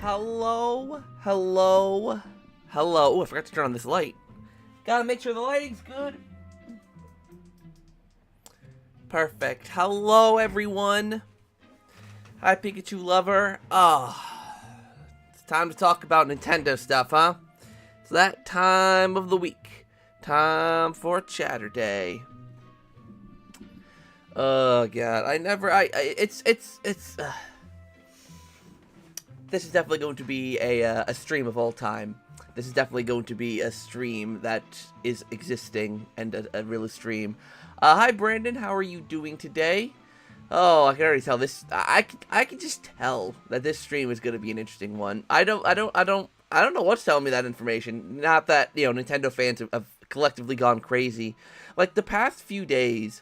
Hello, hello, hello. Oh, I forgot to turn on this light. Gotta make sure the lighting's good. Perfect. Hello, everyone. Hi, Pikachu lover. It's time to talk about Nintendo stuff, huh? It's that time of the week. Time for Chaturday. Oh God, this is definitely going to be a stream of all time. This is definitely going to be a stream that is existing and a real stream. Hi Brandon, how are you doing today? Oh, I can already tell this. I can just tell that this stream is going to be an interesting one. I don't know what's telling me that information. Not that, you know, Nintendo fans have collectively gone crazy. Like the past few days,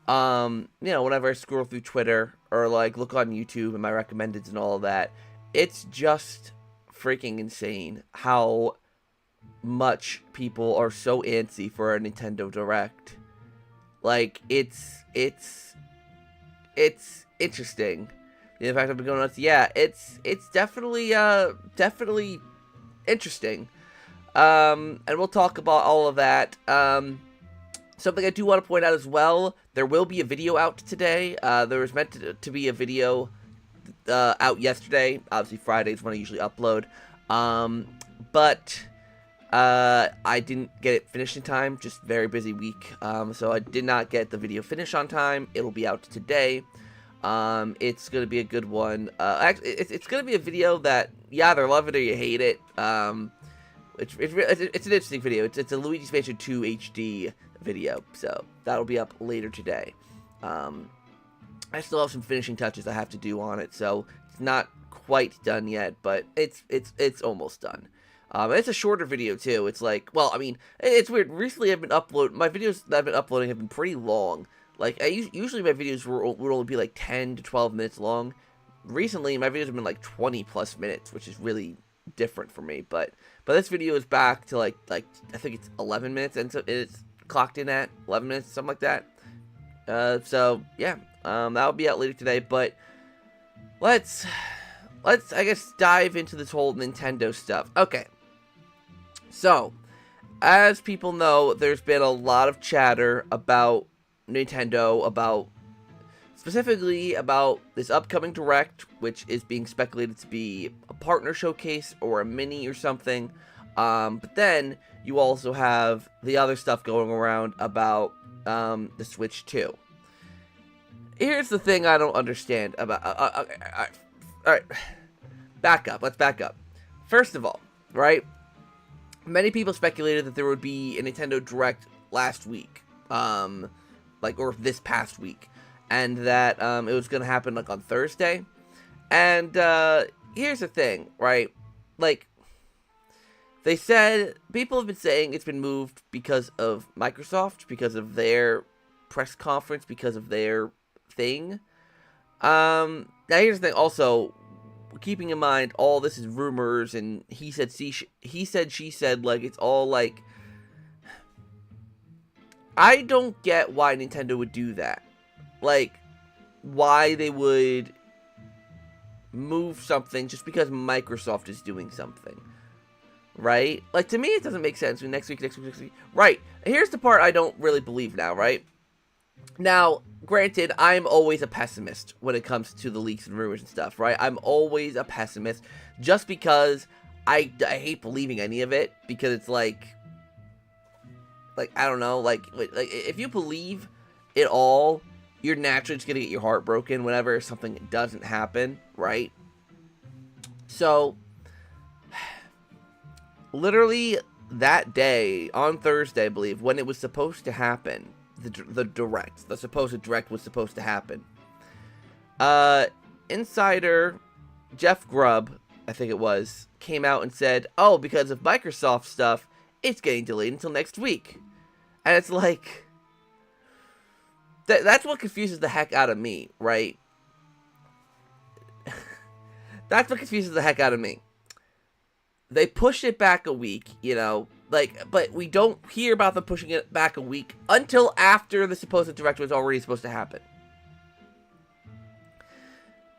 you know, whenever I scroll through Twitter or like look on YouTube and my recommendeds and all of that, it's just freaking insane how much people are so antsy for a Nintendo Direct. Like it's interesting. The fact I've been going nuts, yeah, it's definitely interesting. And we'll talk about all of that. Something I do want to point out as well, there will be a video out today. There was meant to be a video out yesterday. Obviously Friday is when I usually upload. But I didn't get it finished in time. Just very busy week. So I did not get the video finished on time. It'll be out today. It's gonna be a good one. Actually, it's gonna be a video that you either love it or you hate it. It's an interesting video. It's a Luigi's Mansion 2 HD video, so that'll be up later today. I still have some finishing touches I have to do on it, so it's not quite done yet, but it's almost done. It's a shorter video too. It's like, well, I mean, it's weird. Recently, my videos that I've been uploading have been pretty long. Like, usually my videos would only be like 10 to 12 minutes long. Recently, my videos have been like 20 plus minutes, which is really different for me. But this video is back to like I think it's 11 minutes, and so it's clocked in at 11 minutes, something like that. So yeah, that'll be out later today. But let's I guess dive into this whole Nintendo stuff. Okay. So, as people know, there's been a lot of chatter about Nintendo, specifically about this upcoming Direct, which is being speculated to be a partner showcase or a mini or something. But then you also have the other stuff going around about the Switch 2. Here's the thing I don't understand about. Alright, back up. Let's back up. First of all, right? Many people speculated that there would be a Nintendo Direct last week, or this past week, and that it was gonna happen like on Thursday. And here's the thing, right? Like, they said people have been saying it's been moved because of Microsoft, because of their press conference, because of their thing. Now here's the thing. Also, keeping in mind all this is rumors and he said, she said, like, it's all like, I don't get why Nintendo would do that. Like, why they would move something just because Microsoft is doing something, right? Like, to me it doesn't make sense. Next week, right? Here's the part I don't really believe now, right? Now, granted, I'm always a pessimist when it comes to the leaks and rumors and stuff, right? I'm always a pessimist just because I hate believing any of it, because it's like I don't know, like if you believe it all, you're naturally just gonna get your heart broken whenever something doesn't happen, right? So, literally that day, on Thursday, I believe, when it was supposed to happen, the Direct, the supposed Direct was supposed to happen. Insider Jeff Grubb, I think it was, came out and said, oh, because of Microsoft stuff, it's getting delayed until next week. And it's like, that's what confuses the heck out of me, right? That's what confuses the heck out of me. They pushed it back a week, you know, like, but we don't hear about them pushing it back a week until after the supposed Direct was already supposed to happen.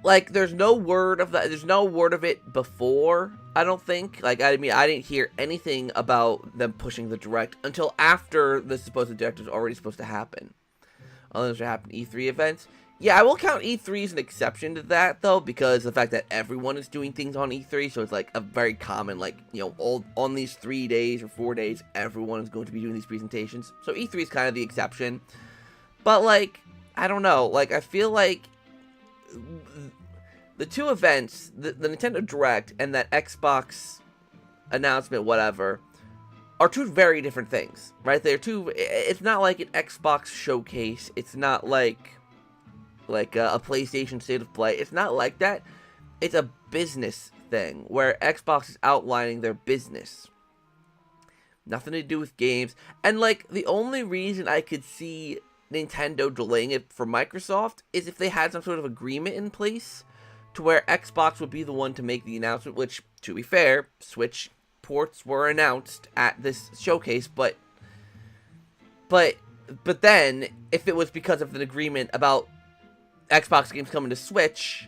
like, there's no word of that. There's no word of it before, I don't think. Like, I mean, I didn't hear anything about them pushing the Direct until after the supposed Direct was already supposed to happen. Unless it happened E3 events. Yeah, I will count E3 as an exception to that, though, because of the fact that everyone is doing things on E3, so it's, like, a very common, like, you know, all on these 3 days or 4 days, everyone is going to be doing these presentations. So E3 is kind of the exception. But, like, I don't know. Like, I feel like the two events, the Nintendo Direct and that Xbox announcement, whatever, are two very different things, right? They're two. It's not like an Xbox showcase. It's not like a PlayStation State of Play. It's not like that. It's a business thing where Xbox is outlining their business. Nothing to do with games. And, like, the only reason I could see Nintendo delaying it for Microsoft is if they had some sort of agreement in place to where Xbox would be the one to make the announcement, which, to be fair, Switch ports were announced at this showcase, but then, if it was because of an agreement about Xbox games coming to Switch,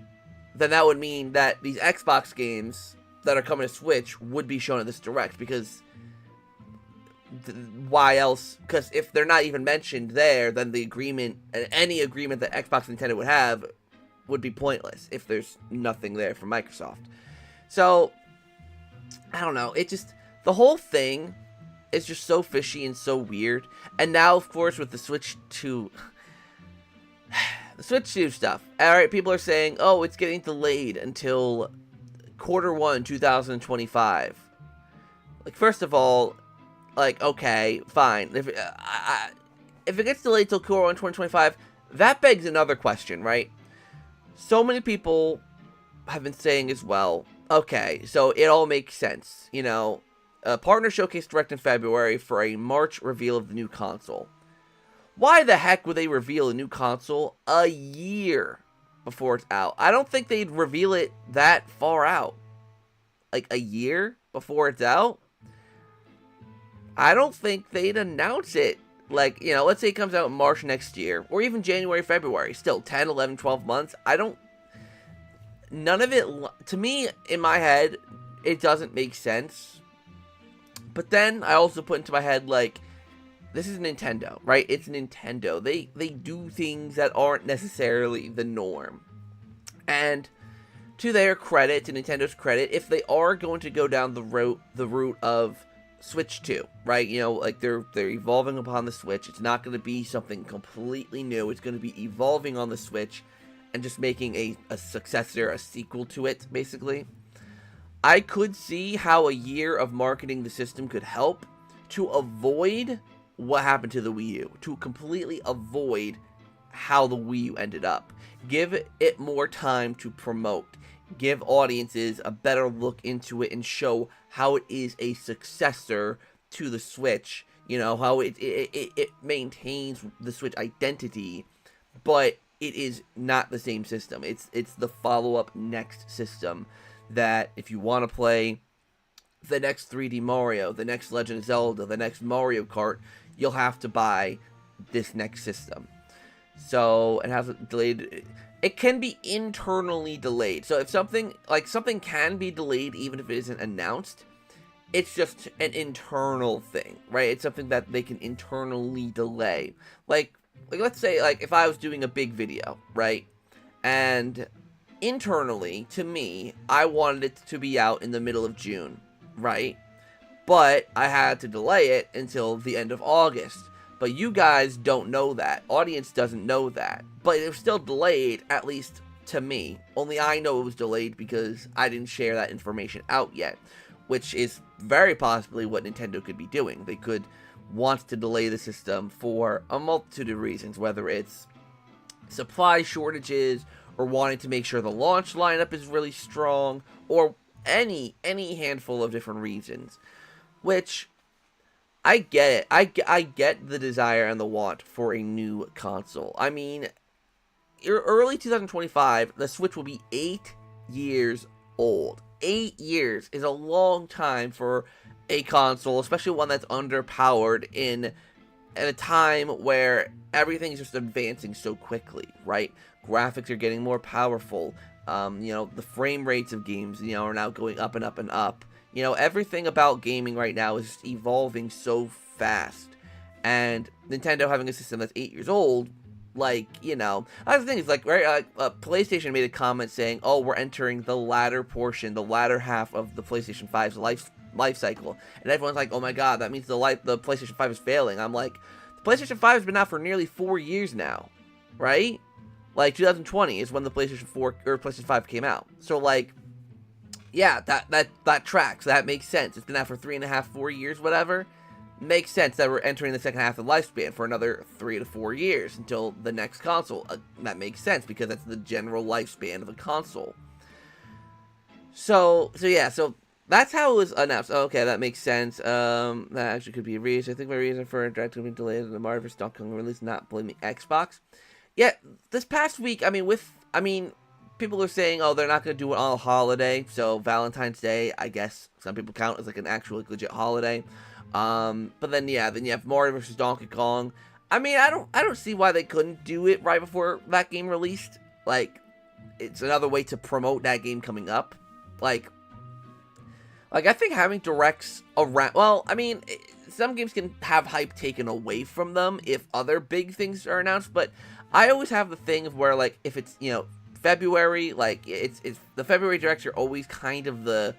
then that would mean that these Xbox games that are coming to Switch would be shown at this Direct, because why else? Because if they're not even mentioned there, then the agreement, any agreement that Xbox and Nintendo would have, would be pointless if there's nothing there from Microsoft. So, I don't know. It just, the whole thing is just so fishy and so weird. And now, of course, with the Switch 2, the Switch 2 stuff. Alright, people are saying, oh, it's getting delayed until Q1 2025. Like, first of all, like, okay, fine. If it gets delayed till Q1 2025, that begs another question, right? So many people have been saying as well, okay, so it all makes sense. You know, a partner showcase Direct in February for a March reveal of the new console. Why the heck would they reveal a new console a year before it's out? I don't think they'd reveal it that far out. Like, a year before it's out? I don't think they'd announce it. Like, you know, let's say it comes out in March next year, or even January, February. Still, 10, 11, 12 months. None of it, to me, in my head, it doesn't make sense. But then, I also put into my head, like, this is Nintendo, right? It's Nintendo. They do things that aren't necessarily the norm. And to their credit, to Nintendo's credit, if they are going to go down the route of Switch 2, right? You know, like, they're evolving upon the Switch. It's not going to be something completely new. It's going to be evolving on the Switch and just making a successor, a sequel to it, basically. I could see how a year of marketing the system could help to avoid what happened to the Wii U, to completely avoid how the Wii U ended up. Give it more time to promote. Give audiences a better look into it and show how it is a successor to the Switch. You know, how it maintains the Switch identity, but it is not the same system. It's the follow-up next system that if you want to play the next 3D Mario, the next Legend of Zelda, the next Mario Kart, you'll have to buy this next system. So it has delayed. It can be internally delayed. So if something can be delayed even if it isn't announced, it's just an internal thing, right? It's something that they can internally delay. Like let's say, like, if I was doing a big video, right? And internally, to me, I wanted it to be out in the middle of June, right? But I had to delay it until the end of August. But you guys don't know that. Audience doesn't know that. But it was still delayed, at least to me. Only I know it was delayed because I didn't share that information out yet. Which is very possibly what Nintendo could be doing. They could want to delay the system for a multitude of reasons. Whether it's supply shortages, or wanting to make sure the launch lineup is really strong, or any handful of different reasons. Which, I get it. I get the desire and the want for a new console. I mean, early 2025, the Switch will be 8 years old. 8 years is a long time for a console, especially one that's underpowered at a time where everything's just advancing so quickly, right? Graphics are getting more powerful. You know, the frame rates of games, you know, are now going up and up and up. You know, everything about gaming right now is evolving so fast. And Nintendo having a system that's 8 years old, like, you know, that's the thing is, like, right, PlayStation made a comment saying, oh, we're entering the latter portion, the latter half of the PlayStation 5's life cycle. And everyone's like, oh my god, that means the PlayStation 5 is failing. I'm like, the PlayStation 5 has been out for nearly 4 years now, right? Like, 2020 is when the PlayStation 4 or PlayStation 5 came out. So, like, yeah, that tracks. That makes sense. It's been out for 3.5, 4 years, whatever. Makes sense that we're entering the second half of the lifespan for another 3 to 4 years until the next console. That makes sense because that's the general lifespan of a console. So yeah, so that's how it was announced. Okay, that makes sense. That actually could be a reason. I think my reason for Direct being delayed in the Mario vs. Donkey Kong release, not blaming Xbox. Yeah, this past week, people are saying, oh, they're not going to do it on a holiday. So Valentine's Day, I guess some people count as like an actual legit holiday. But then you have Mario vs. Donkey Kong. I mean, I don't see why they couldn't do it right before that game released. Like, it's another way to promote that game coming up. Like I think having directs around, well, I mean, some games can have hype taken away from them if other big things are announced, but I always have the thing of where, like, if it's, you know, February, like, it's the February directs are always kind of the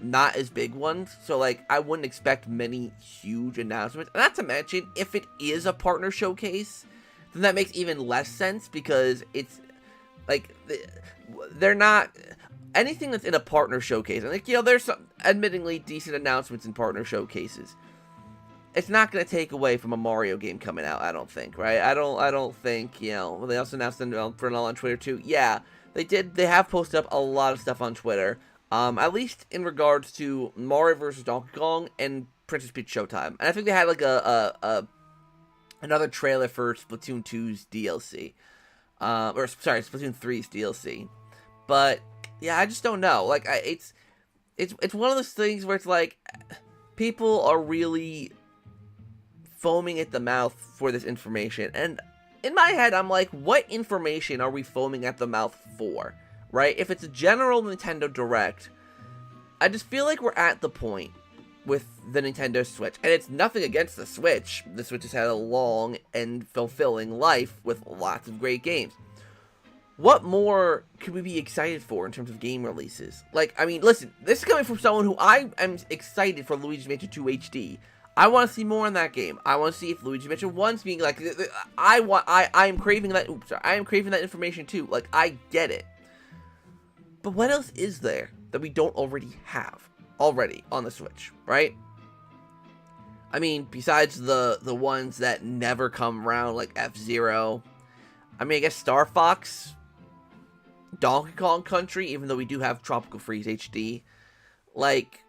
not as big ones, so, like, I wouldn't expect many huge announcements. Not to mention, if it is a partner showcase, then that makes even less sense, because it's, like, they're not, anything that's in a partner showcase, and, like, you know, there's some admittingly decent announcements in partner showcases. It's not going to take away from a Mario game coming out, I don't think, right? I don't think, you know, well, they also announced for an all on Twitter, too. Yeah, they have posted up a lot of stuff on Twitter. At least in regards to Mario vs. Donkey Kong and Princess Peach Showtime. And I think they had, like, another trailer for Splatoon 2's DLC. Splatoon 3's DLC. But, yeah, I just don't know. Like, it's one of those things where it's like, people are really foaming at the mouth for this information. And in my head, I'm like, what information are we foaming at the mouth for? Right? If it's a general Nintendo Direct, I just feel like we're at the point with the Nintendo Switch. And it's nothing against the Switch. The Switch has had a long and fulfilling life with lots of great games. What more could we be excited for in terms of game releases? Like, I mean, listen, this is coming from someone who I am excited for Luigi's Mansion 2 HD. I want to see more in that game. I want to see if Luigi's Mansion 1's being like, I am craving that. I am craving that information too. Like, I get it. But what else is there that we don't already have on the Switch, right? I mean, besides the ones that never come around, like F-Zero. I mean, I guess Star Fox, Donkey Kong Country, even though we do have Tropical Freeze HD. Like,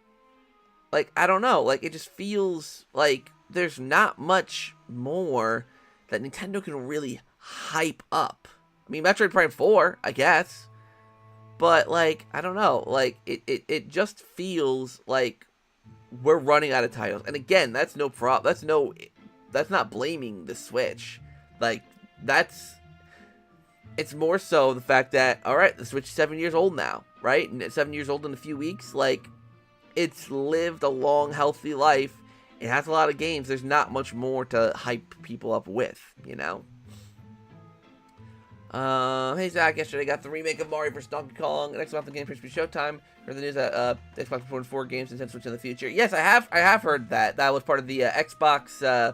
I don't know. Like, it just feels like there's not much more that Nintendo can really hype up. I mean, Metroid Prime 4, I guess. But, like, I don't know. Like, it just feels like we're running out of titles. And again, that's no problem. That's not blaming the Switch. Like, it's more so the fact that, alright, the Switch is 7 years old now, right? And it's 7 years old in a few weeks. Like, it's lived a long, healthy life. It has a lot of games. There's not much more to hype people up with, you know? Hey Zach, yesterday got the remake of Mario vs. Donkey Kong. Next month the game Princess Peach Showtime. Heard the news that Xbox is putting 4 games and Switch in the future. Yes, I have heard that. That was part of the Xbox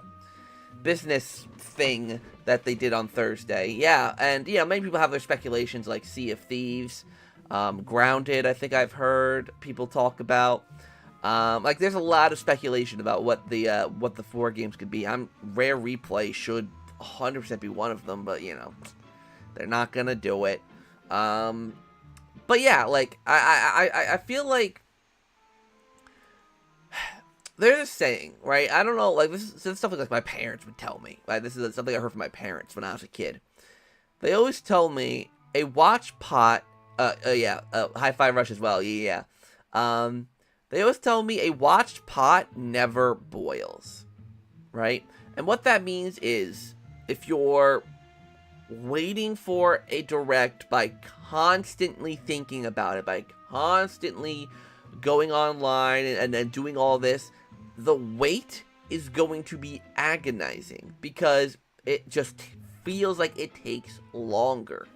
business thing that they did on Thursday. Yeah, and yeah, many people have their speculations like Sea of Thieves, Grounded. I think I've heard people talk about. Like, there's a lot of speculation about what the 4 games could be. Rare Replay should 100% be one of them, but you know. They're not gonna do it. But yeah, like, I feel like there's a saying, right? I don't know, like, this is stuff like my parents would tell me. Like, this is something I heard from my parents when I was a kid. They always tell me a watch pot, High Five Rush as well, yeah. They always tell me a watched pot never boils, right? And what that means is, if you're waiting for a direct by constantly thinking about it, by constantly going online and then doing all this, the wait is going to be agonizing because it just feels like it takes longer.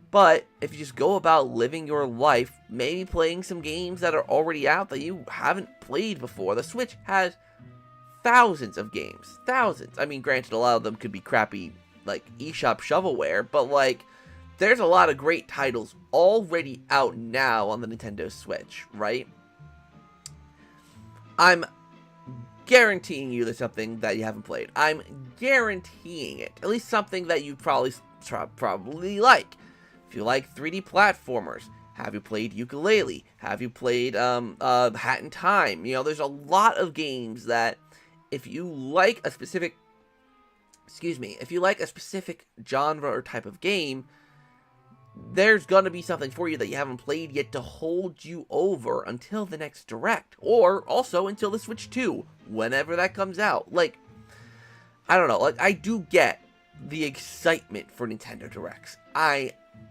But if you just go about living your life, maybe playing some games that are already out that you haven't played before. The Switch has thousands of games. Thousands. I mean, granted, a lot of them could be crappy, like, eShop shovelware, but, like, there's a lot of great titles already out now on the Nintendo Switch, right? I'm guaranteeing you there's something that you haven't played. I'm guaranteeing it. At least something that you probably like. If you like 3D platformers, have you played Ukulele? Have you played Hat in Time? You know, there's a lot of games that if you like a specific, if you like a specific genre or type of game, there's gonna be something for you that you haven't played yet to hold you over until the next Direct, or also until the Switch 2, whenever that comes out. Like, I don't know, like, I do get the excitement for Nintendo Directs.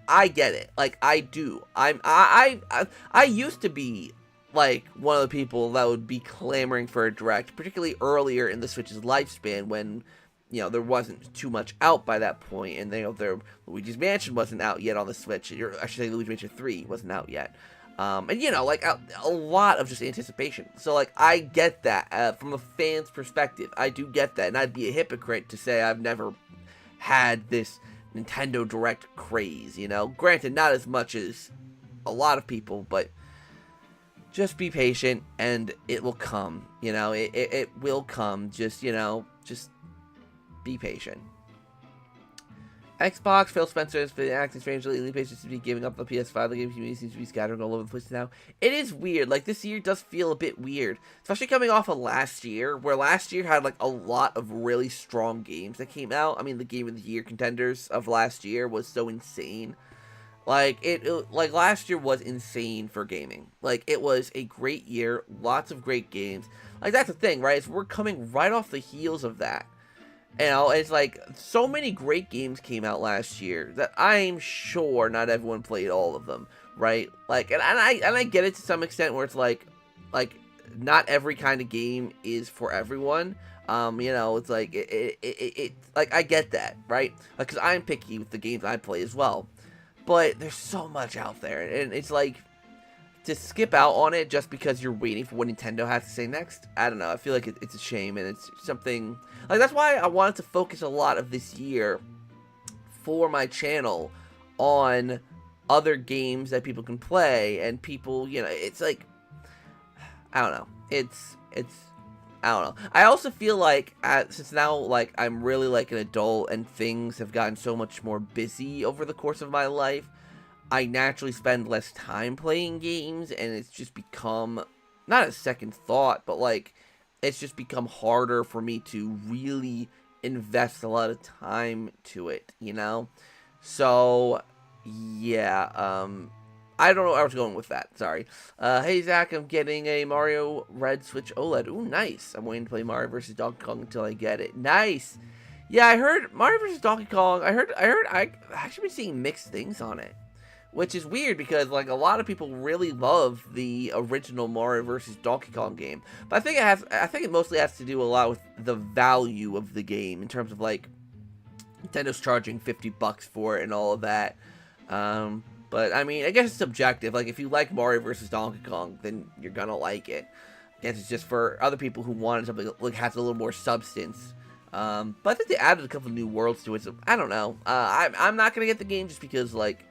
I get it. Like, I do. I used to be, like, one of the people that would be clamoring for a Direct, particularly earlier in the Switch's lifespan when, you know, there wasn't too much out by that point, and, you know, Luigi's Mansion wasn't out yet on the Switch, or I should say Luigi's Mansion 3 wasn't out yet. And, you know, like, a lot of just anticipation. So, like, I get that. From a fan's perspective, I do get that, and I'd be a hypocrite to say I've never had this Nintendo Direct craze, you know? Granted, not as much as a lot of people, but just be patient, and it will come, you know? It will come, just, you know, just be patient. Xbox, Phil Spencer has been acting strangely. Lately, seems to be giving up the PS5. The game community seems to be scattering all over the place now. It is weird. Like, this year does feel a bit weird. Especially coming off of last year, where last year had, like, a lot of really strong games that came out. I mean, the Game of the Year contenders of last year was so insane. Like, like, last year was insane for gaming. Like, it was a great year. Lots of great games. Like, that's the thing, right? Is we're coming right off the heels of that. You know, it's like, so many great games came out last year that I'm sure not everyone played all of them, right? Like, and I get it to some extent where it's like, not every kind of game is for everyone. You know, it's like, like, I get that, right? Like, because I'm picky with the games I play as well. But there's so much out there, and it's like, to skip out on it just because you're waiting for what Nintendo has to say next, I don't know, I feel like it's a shame, and it's something, like, that's why I wanted to focus a lot of this year for my channel on other games that people can play, and people, you know, it's like, I don't know, I don't know. I also feel like, since now, like, I'm really, like, an adult, and things have gotten so much more busy over the course of my life, I naturally spend less time playing games, and it's just become, not a second thought, but, like, it's just become harder for me to really invest a lot of time to it, you know? So, yeah, I don't know where I was going with that, sorry. Hey, Zach, I'm getting a Mario Red Switch OLED. Ooh, nice. I'm waiting to play Mario vs. Donkey Kong until I get it. Nice. Yeah, I heard Mario vs. Donkey Kong, I've actually been seeing mixed things on it. Which is weird because, like, a lot of people really love the original Mario vs. Donkey Kong game. But I think it mostly has to do a lot with the value of the game in terms of, like, Nintendo's charging $50 for it and all of that. But, I mean, I guess it's subjective. Like, if you like Mario vs. Donkey Kong, then you're gonna like it. I guess it's just for other people who wanted something that, like, has a little more substance. But I think they added a couple new worlds to it, so I don't know. I'm not gonna get the game just because, like,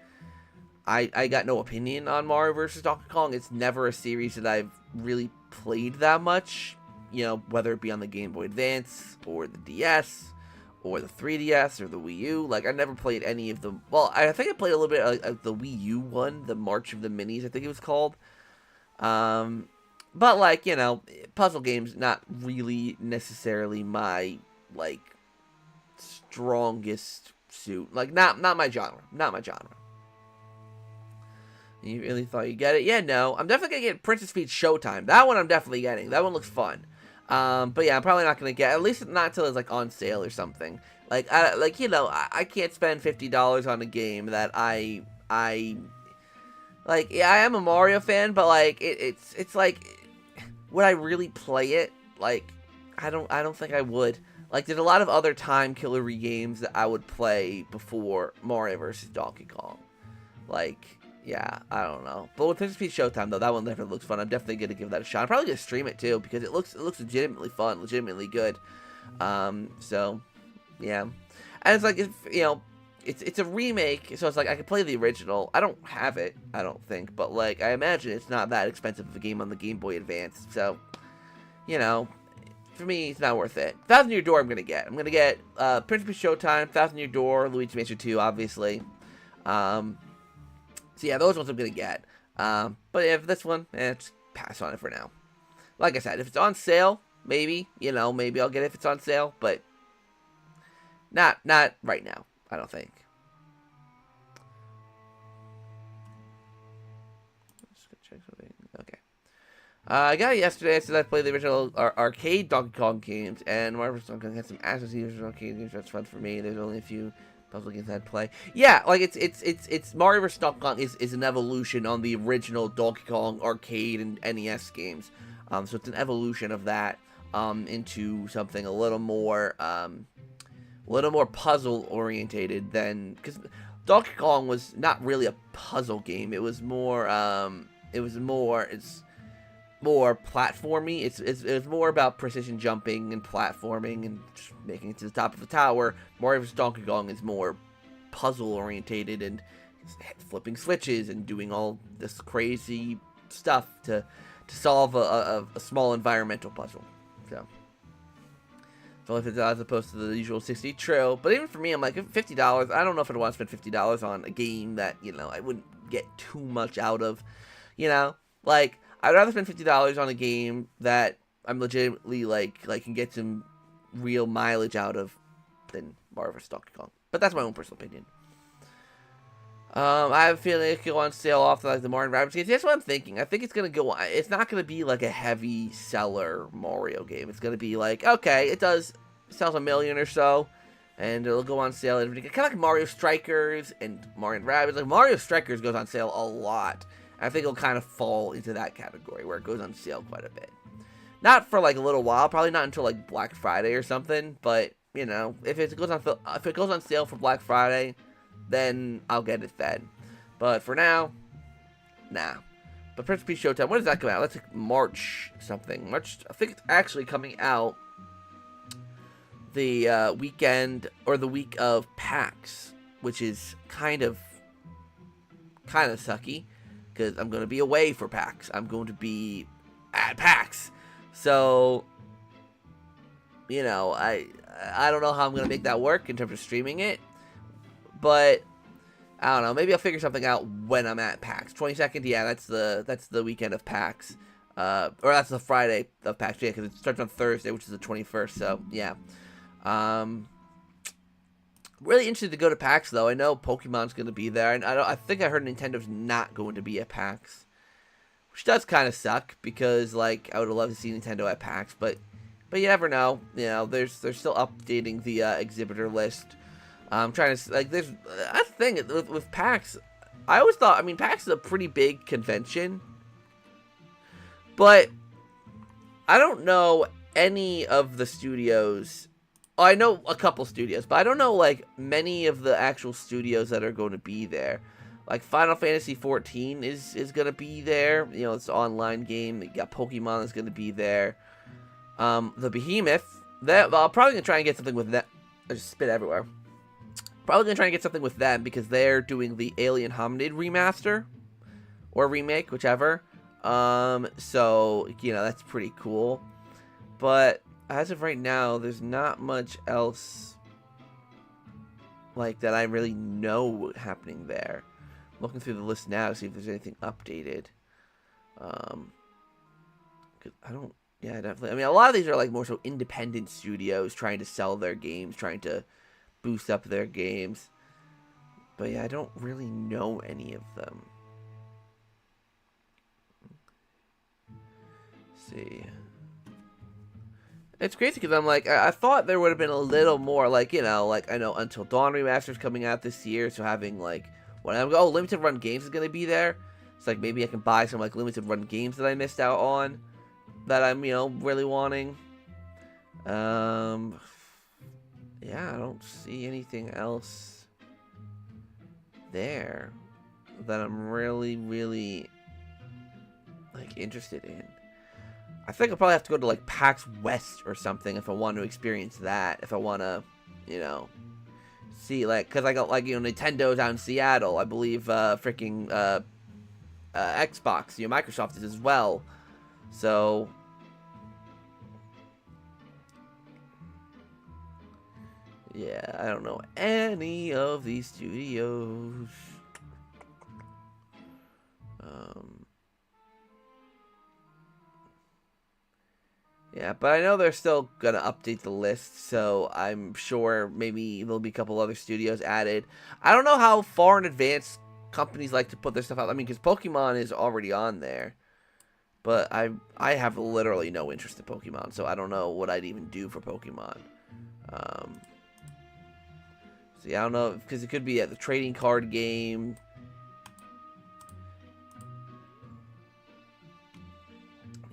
I got no opinion on Mario vs. Donkey Kong. It's never a series that I've really played that much, you know, whether it be on the Game Boy Advance, or the DS, or the 3DS, or the Wii U. Like, I never played any of them. Well, I think I played a little bit of the Wii U one, the March of the Minis, I think it was called. But, like, you know, puzzle games, not really necessarily my, like, strongest suit. Like, not my genre. Not my genre. You really thought you'd get it? Yeah, no. I'm definitely going to get Princess Peach Showtime. That one I'm definitely getting. That one looks fun. But yeah, I'm probably not gonna get, at least not until it's like on sale or something. Like, I can't spend $50 on a game that I like. Yeah, I am a Mario fan, but like, it's like, would I really play it? Like, I don't think I would. Like, there's a lot of other time killery games that I would play before Mario versus Donkey Kong. Like, yeah, I don't know. But with Princess Peach Showtime, though, that one definitely looks fun. I'm definitely gonna give that a shot. I'm probably gonna stream it too because it looks legitimately fun, legitimately good. So yeah, and it's like, it's a remake, so it's like I could play the original. I don't have it, I don't think, but like I imagine it's not that expensive of a game on the Game Boy Advance. So, for me, it's not worth it. Thousand Year Door, I'm gonna get. I'm gonna get Princess Peach Showtime, Thousand Year Door, Luigi's Mansion 2, obviously. So yeah, those ones I'm gonna get. But if this one, just pass on it for now. Like I said, if it's on sale, maybe, maybe I'll get it if it's on sale, but not right now, I don't think. Let's go check something. Okay. I got it yesterday. I said I played the original arcade Donkey Kong games, and Marvel Donkey Kong had some associated arcade games. That's fun for me. There's only a few puzzle games I'd play. Yeah, like it's Mario vs. Donkey Kong is an evolution on the original Donkey Kong arcade and NES games. So it's an evolution of that into something a little more puzzle orientated than, because Donkey Kong was not really a puzzle game. It was more it's more platformy. It's more about precision jumping and platforming and just making it to the top of the tower. Mario vs. Donkey Kong is more puzzle orientated and flipping switches and doing all this crazy stuff to solve a small environmental puzzle. So if it's as opposed to the usual 60, true. But even for me, I'm like, $50. I don't know if I'd want to spend $50 on a game that I wouldn't get too much out of. Like, I'd rather spend $50 on a game that I'm legitimately like can get some real mileage out of than Mario vs. Donkey Kong. But that's my own personal opinion. I have a feeling it could go on sale off like the Mario Rabbids games. That's what I'm thinking. I think it's gonna go. It's not gonna be like a heavy seller Mario game. It's gonna be like, okay, it sells 1 million or so, and it'll go on sale. Kind of like Mario Strikers and Mario Rabbids. Like Mario Strikers goes on sale a lot. I think it'll kind of fall into that category where it goes on sale quite a bit. Not for like a little while, probably not until like Black Friday or something. But if it goes on sale for Black Friday, then I'll get it then. But for now, nah. But Princess Peach Showtime, when does that come out? That's like March something. I think it's actually coming out the weekend or the week of PAX, which is kind of sucky because I'm going to be away for PAX. I'm going to be at PAX. So, I don't know how I'm going to make that work in terms of streaming it. But I don't know. Maybe I'll figure something out when I'm at PAX. 22nd, yeah, that's the weekend of PAX, or that's the Friday of PAX, yeah, because it starts on Thursday, which is the 21st. So yeah, really interested to go to PAX though. I know Pokemon's going to be there, and I think I heard Nintendo's not going to be at PAX, which does kind of suck because like I would have loved to see Nintendo at PAX, but you never know. They're still updating the exhibitor list. I'm trying to, like, that's the thing with PAX. I always thought, PAX is a pretty big convention, but I don't know any of the studios. I know a couple studios, but I don't know, like, many of the actual studios that are going to be there. Like, Final Fantasy XIV is going to be there. It's an online game. You got Pokemon is going to be there. The Behemoth, I'm probably going to try and get something with that. I just spit everywhere. Probably gonna try and get something with them because they're doing the Alien Hominid remaster or remake, whichever. So that's pretty cool. But as of right now, there's not much else like that I really know happening there. I'm looking through the list now to see if there's anything updated. 'Cause I don't. Yeah, definitely. A lot of these are like more so independent studios trying to sell their games, trying to boost up their games. But yeah, I don't really know any of them. Let's see. It's crazy because I'm like, I thought there would have been a little more, like, you know, like, I know Until Dawn Remaster's coming out this year, so having, like, when I'm, oh, Limited Run Games is going to be there, it's like, maybe I can buy some, like, Limited Run Games that I missed out on, that I'm, you know, really wanting. Yeah, I don't see anything else there that I'm really, really, like, interested in. I think I'll probably have to go to, like, PAX West or something if I want to experience that. If I want to, you know, see, like, because I got, like, you know, Nintendo's out in Seattle. I believe, freaking, Xbox, you know, Microsoft is as well. So, yeah, I don't know any of these studios. Yeah, but I know they're still gonna update the list, so I'm sure maybe there'll be a couple other studios added. I don't know how far in advance companies like to put their stuff out. I mean, because Pokemon is already on there, but I have literally no interest in Pokemon, so I don't know what I'd even do for Pokemon. See, I don't know, because it could be the trading card game.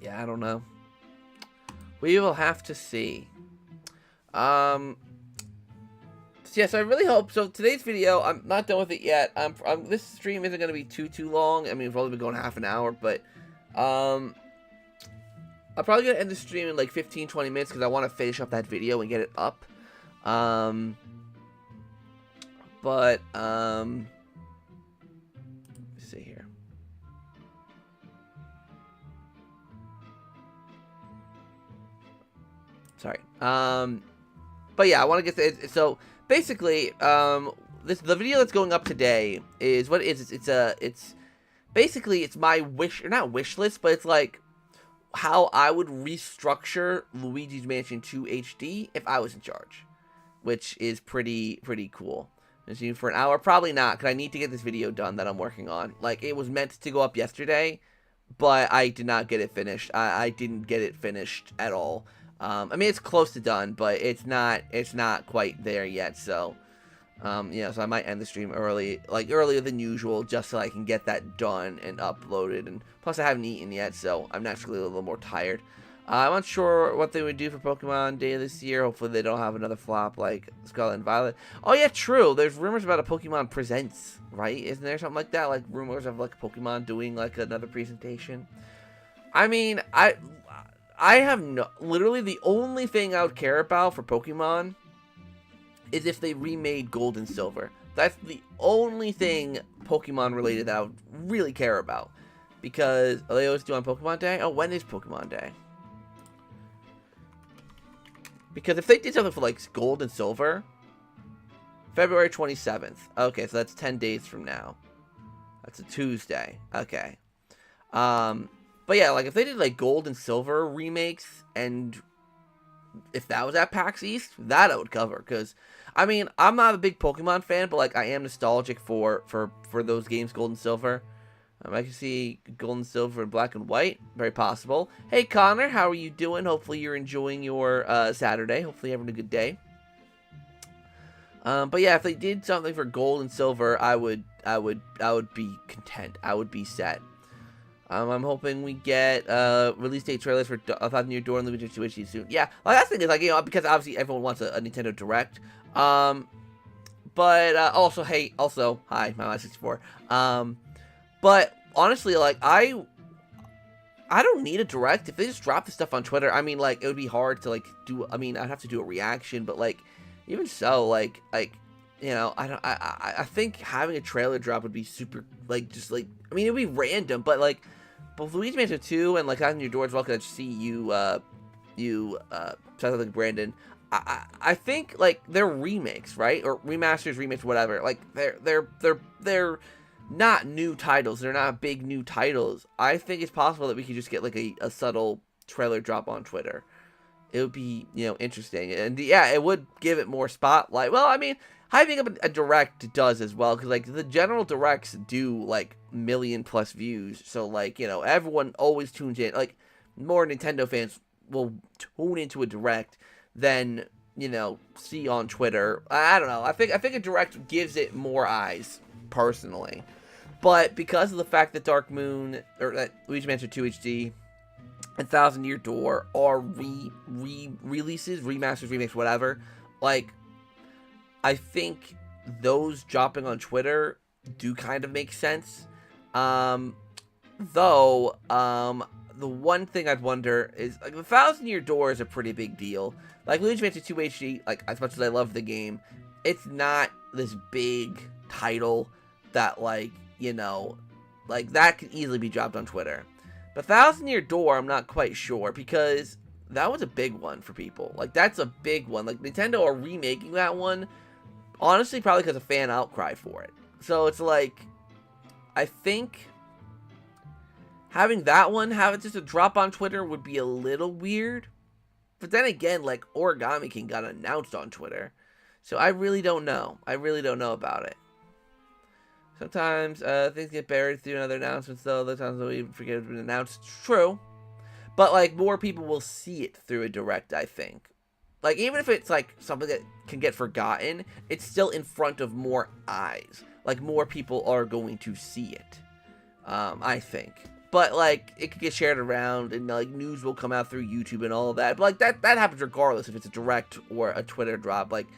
Yeah, I don't know. We will have to see. So yeah, so I really hope. So today's video, I'm not done with it yet. This stream isn't gonna be too long. I mean, we've only been going half an hour, but I'm probably gonna end the stream in like 15-20 minutes because I want to finish up that video and get it up. Let's see here. Sorry. But yeah, I want to get to, so basically, the video that's going up today is what it is. It's basically it's my wish, or not wish list, but it's like how I would restructure Luigi's Mansion 2 HD if I was in charge, which is pretty cool. For an hour, probably not, because I need to get this video done that I'm working on. Like, it was meant to go up yesterday, but I did not get it finished. I didn't get it finished at all. I mean, it's close to done, but it's not quite there yet, so, yeah, so I might end the stream early, like, earlier than usual, just so I can get that done and uploaded, and plus I haven't eaten yet, so I'm naturally a little more tired. I'm not sure what they would do for Pokemon Day this year. Hopefully they don't have another flop like Scarlet and Violet. Oh yeah, true. There's rumors about a Pokemon Presents, right? Isn't there something like that? Like rumors of like Pokemon doing like another presentation. I mean, I have no, literally the only thing I would care about for Pokemon is if they remade Gold and Silver. That's the only thing Pokemon related that I would really care about. Because they always do on Pokemon Day. Oh, when is Pokemon Day? Because if they did something for, like, Gold and Silver, February 27th. Okay, so that's 10 days from now. That's a Tuesday. Okay. But yeah, like, if they did, like, Gold and Silver remakes, and if that was at PAX East, that I would cover. Because, I mean, I'm not a big Pokemon fan, but, like, I am nostalgic for those games, Gold and Silver. I can see Gold and Silver and Black and White. Very possible. Hey, Connor, how are you doing? Hopefully you're enjoying your Saturday. Hopefully you're having a good day. But yeah, if they did something for Gold and Silver, I would be content. I would be set. I'm hoping we get release date trailers for Thousand Year Door and Luigi Switch soon. Yeah, like that's the thing is, like, you know, because obviously everyone wants a Nintendo Direct. But also, hey, also, hi, my 64. But honestly, like, I don't need a Direct. If they just drop the stuff on Twitter, I mean, like, it would be hard to, like, do, I mean, I'd have to do a reaction, but, like, even so, like, you know, I think having a trailer drop would be super, like, just, like, I mean, it would be random, but, like, both Luigi Mansion 2 and, like, Knocking Your Door as well, because I see you, sounds like Brandon, I think, like, they're remakes, right? Or remasters, remakes, whatever. Like, they're not new titles. They're not big new titles. I think it's possible that we could just get like a subtle trailer drop on Twitter. It would be, you know, interesting. And yeah, it would give it more spotlight. Well, I mean, hyping up a Direct does as well. Because like the general Directs do like million+ views. So like, you know, everyone always tunes in. Like more Nintendo fans will tune into a direct than, you know, see on Twitter. I don't know. I think a direct gives it more eyes, personally. But because of the fact that Dark Moon, or that Luigi Mansion 2 HD and Thousand Year Door are releases, remasters, remakes, whatever, like, I think those dropping on Twitter do kind of make sense. Though, the one thing I'd wonder is, like, the Thousand Year Door is a pretty big deal. Like, Luigi Mansion 2 HD, like, as much as I love the game, it's not this big title that, like, you know, like, that could easily be dropped on Twitter. But Thousand Year Door, I'm not quite sure, because that was a big one for people. Like, that's a big one. Like, Nintendo are remaking that one, honestly, probably because of fan outcry for it. So, it's like, I think having that one, have it just a drop on Twitter would be a little weird. But then again, like, Origami King got announced on Twitter. So, I really don't know. I really don't know about it. Sometimes things get buried through another announcements, though. Other times we forget it's been announced. True. But, like, more people will see it through a direct, I think. Like, even if it's, like, something that can get forgotten, it's still in front of more eyes. Like, more people are going to see it. I think. But, like, it could get shared around, and, like, news will come out through YouTube and all of that. But, like, that happens regardless if it's a direct or a Twitter drop. Like,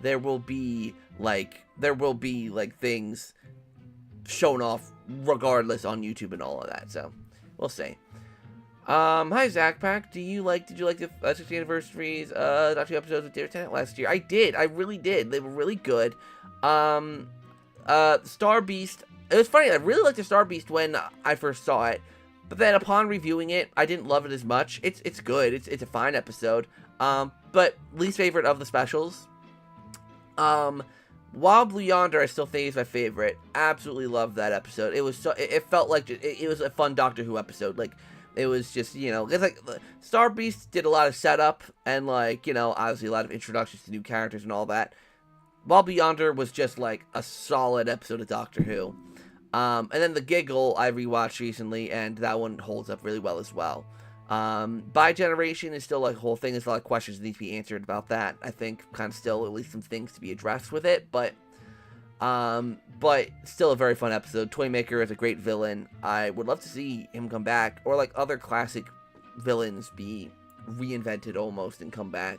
there will be, like, things shown off regardless on YouTube and all of that. So, we'll see. Hi, Zachpack. Did you like the 60th anniversaries, Doctor Who episodes with David Tennant last year? I did. I really did. They were really good. Star Beast. It was funny. I really liked the Star Beast when I first saw it, but then upon reviewing it, I didn't love it as much. It's good. It's a fine episode. But least favorite of the specials. Wild Blue Yonder, I still think is my favorite. Absolutely loved that episode. It was so. It felt like it was a fun Doctor Who episode. Like, it was just, you know, it's like Star Beast did a lot of setup and, like, you know, obviously a lot of introductions to new characters and all that. Wild Blue Yonder was just like a solid episode of Doctor Who. And then The Giggle I rewatched recently, and that one holds up really well as well. By Generation is still like a whole thing. There's a lot of questions that need to be answered about that. I think kind of still at least some things to be addressed with it, but still a very fun episode. Toymaker is a great villain. I would love to see him come back, or like other classic villains be reinvented almost and come back.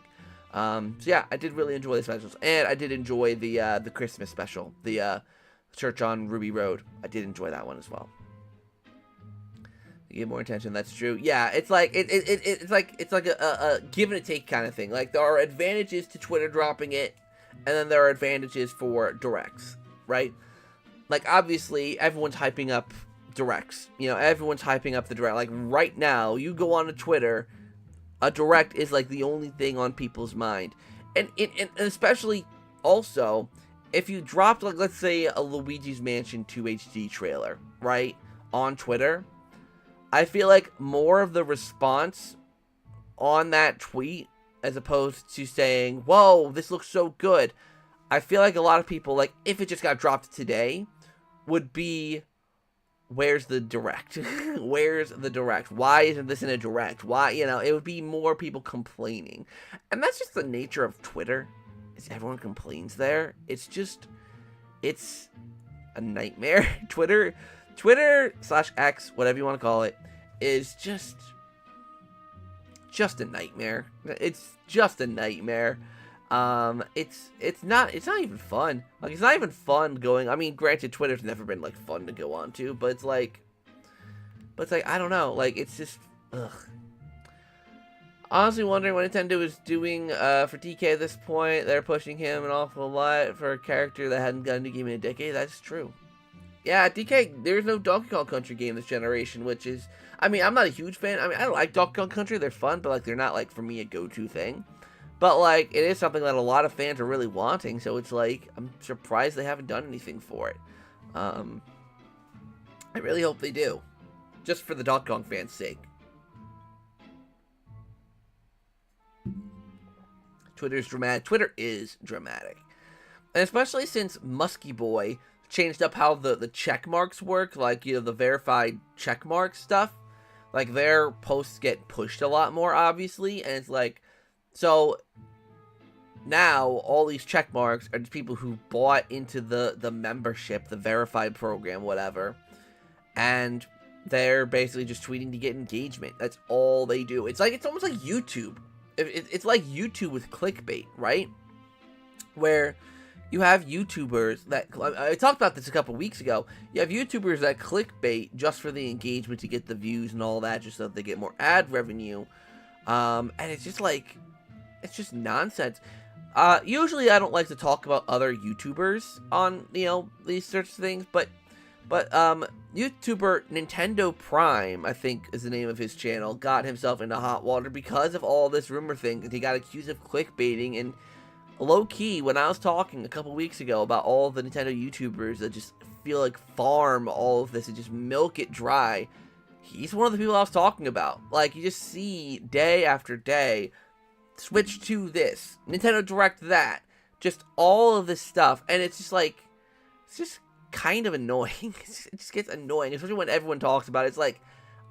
So yeah, I did really enjoy the specials, and I did enjoy the Christmas special, the Church on Ruby Road. I did enjoy that one as well. You get more attention. That's true. Yeah, it's like it's like a give and a take kind of thing. Like, there are advantages to Twitter dropping it, and then there are advantages for directs, right? Like, obviously, everyone's hyping up directs. You know, everyone's hyping up the direct. Like, right now, you go on to Twitter, a direct is like the only thing on people's mind, and especially also if you dropped, like, let's say a Luigi's Mansion 2 HD trailer, right, on Twitter. I feel like more of the response on that tweet, as opposed to saying, whoa, this looks so good, I feel like a lot of people, like, if it just got dropped today, would be, where's the direct? Where's the direct? Why isn't this in a direct? Why, you know, it would be more people complaining. And that's just the nature of Twitter, is everyone complains there. It's just, it's a nightmare. Twitter/X, whatever you want to call it, is just a nightmare. It's just a nightmare. It's not even fun. Like, it's not even fun going. I mean, granted, Twitter's never been like fun to go on to, but it's like I don't know. Like, it's just ugh. Honestly, wondering what Nintendo is doing for DK at this point. They're pushing him an awful lot for a character that hadn't gotten a new game in a decade. That's true. Yeah, DK, there's no Donkey Kong Country game this generation, which is, I mean, I'm not a huge fan. I mean, I like Donkey Kong Country, they're fun, but, like, they're not, like, for me, a go-to thing. But, like, it is something that a lot of fans are really wanting, so it's, like, I'm surprised they haven't done anything for it. I really hope they do. Just for the Donkey Kong fans' sake. Twitter is dramatic. And especially since Muskie Boy changed up how the check marks work, like, you know, the verified check mark stuff. Like, their posts get pushed a lot more, obviously, and it's like, so now all these check marks are just people who bought into the membership, the verified program, whatever, and they're basically just tweeting to get engagement. That's all they do. It's almost like YouTube. It's like YouTube with clickbait, right? Where you have YouTubers that, I talked about this a couple weeks ago, you have YouTubers that clickbait just for the engagement to get the views and all that, just so that they get more ad revenue. And it's just like, it's just nonsense. Usually I don't like to talk about other YouTubers on, these sorts of things, but YouTuber Nintendo Prime, I think is the name of his channel, got himself into hot water because of all this rumor thing. He got accused of clickbaiting, and low-key, when I was talking a couple weeks ago about all the Nintendo YouTubers that just feel like farm all of this and just milk it dry, he's one of the people I was talking about. Like, you just see day after day, Switch to this, Nintendo Direct that, just all of this stuff, and it's just like, it's just kind of annoying. It just gets annoying, especially when everyone talks about it. It's like,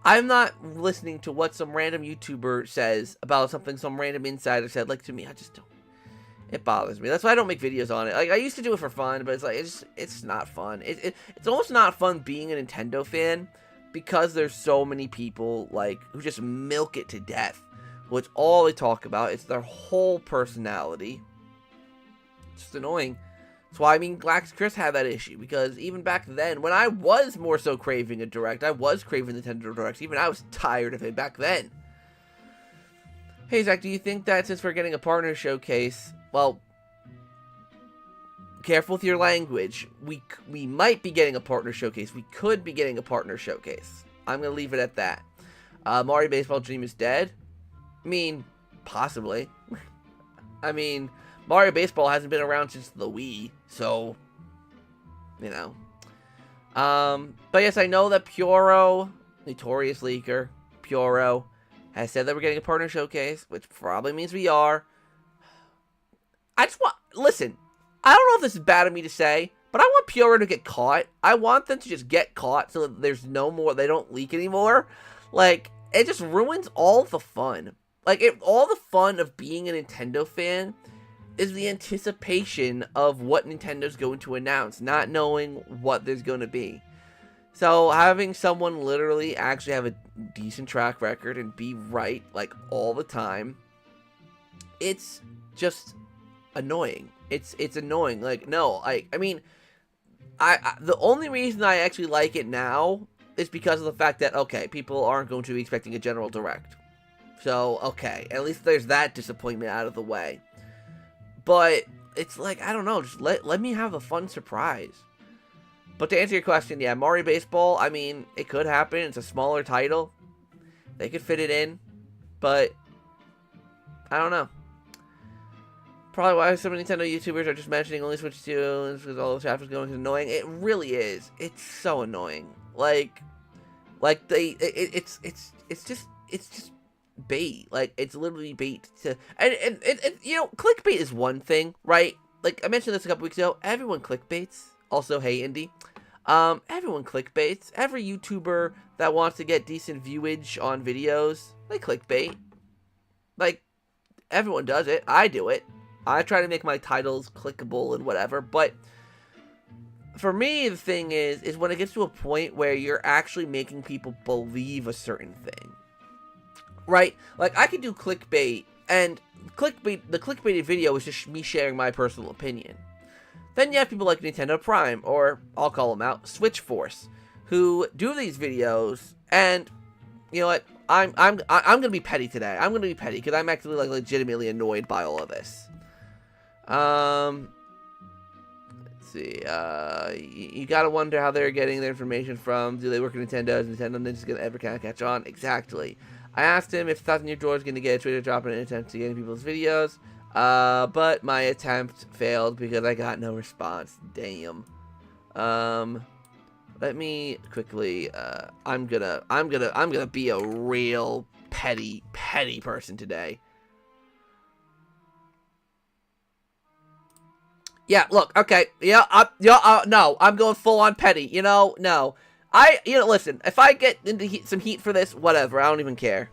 I'm not listening to what some random YouTuber says about something some random insider said. Like, to me, I just don't. It bothers me. That's why I don't make videos on it. Like, I used to do it for fun, but it's like, it's not fun. It's almost not fun being a Nintendo fan because there's so many people, like, who just milk it to death. Well, it's all they talk about. It's their whole personality. It's just annoying. That's why, I mean, Glax Chris had that issue, because even back then, when I was more so craving a Direct, I was craving Nintendo Directs, even I was tired of it back then. Hey, Zach, do you think that since we're getting a partner showcase, well, careful with your language, we might be getting a partner showcase, we could be getting a partner showcase. I'm going to leave it at that. Mario Baseball Dream is dead? I mean, possibly. I mean, Mario Baseball hasn't been around since the Wii, so, but yes, I know that Puro, notorious leaker, Puro, has said that we're getting a partner showcase, which probably means we are. I just want, listen, I don't know if this is bad of me to say, but I want Puro to get caught. I want them to just get caught so that there's no more, they don't leak anymore. Like, it just ruins all the fun. Like, all the fun of being a Nintendo fan is the anticipation of what Nintendo's going to announce, not knowing what there's going to be. So, having someone literally actually have a decent track record and be right, like, all the time, it's just annoying. It's annoying. Like, no, I mean, the only reason I actually like it now is because of the fact that, okay, people aren't going to be expecting a general direct. So, okay, at least there's that disappointment out of the way. But it's like, I don't know, just let me have a fun surprise. But to answer your question, yeah, Mario Baseball, I mean, it could happen. It's a smaller title. They could fit it in. But, I don't know. Probably why some Nintendo YouTubers are just mentioning only Switch 2 because all the traffic's going is annoying. It really is. It's so annoying. Like it's just bait. Like, it's literally bait to, and clickbait is one thing, right? Like, I mentioned this a couple weeks ago. Everyone clickbaits. Also, hey, Indy. Everyone clickbaits. Every YouTuber that wants to get decent viewage on videos, they clickbait. Like, everyone does it. I do it. I try to make my titles clickable and whatever, but for me, the thing is when it gets to a point where you're actually making people believe a certain thing, right? Like, I could do clickbait, and the clickbaited video is just me sharing my personal opinion. Then you have people like Nintendo Prime, or I'll call them out, Switch Force, who do these videos, and you know what? I'm gonna be petty today. I'm gonna be petty because I'm actually like legitimately annoyed by all of this. Let's see. You gotta wonder how they're getting their information from. Do they work at Nintendo? Is Nintendo just gonna ever kind of catch on? Exactly. I asked him if 1,000 Year Door is gonna get a Twitter drop in an attempt to get in people's videos. But my attempt failed because I got no response. Damn. Let me quickly. I'm gonna be a real petty person today. Yeah, look, okay, no, I'm going full on petty, no, Listen, if I get into some heat for this, whatever, I don't even care.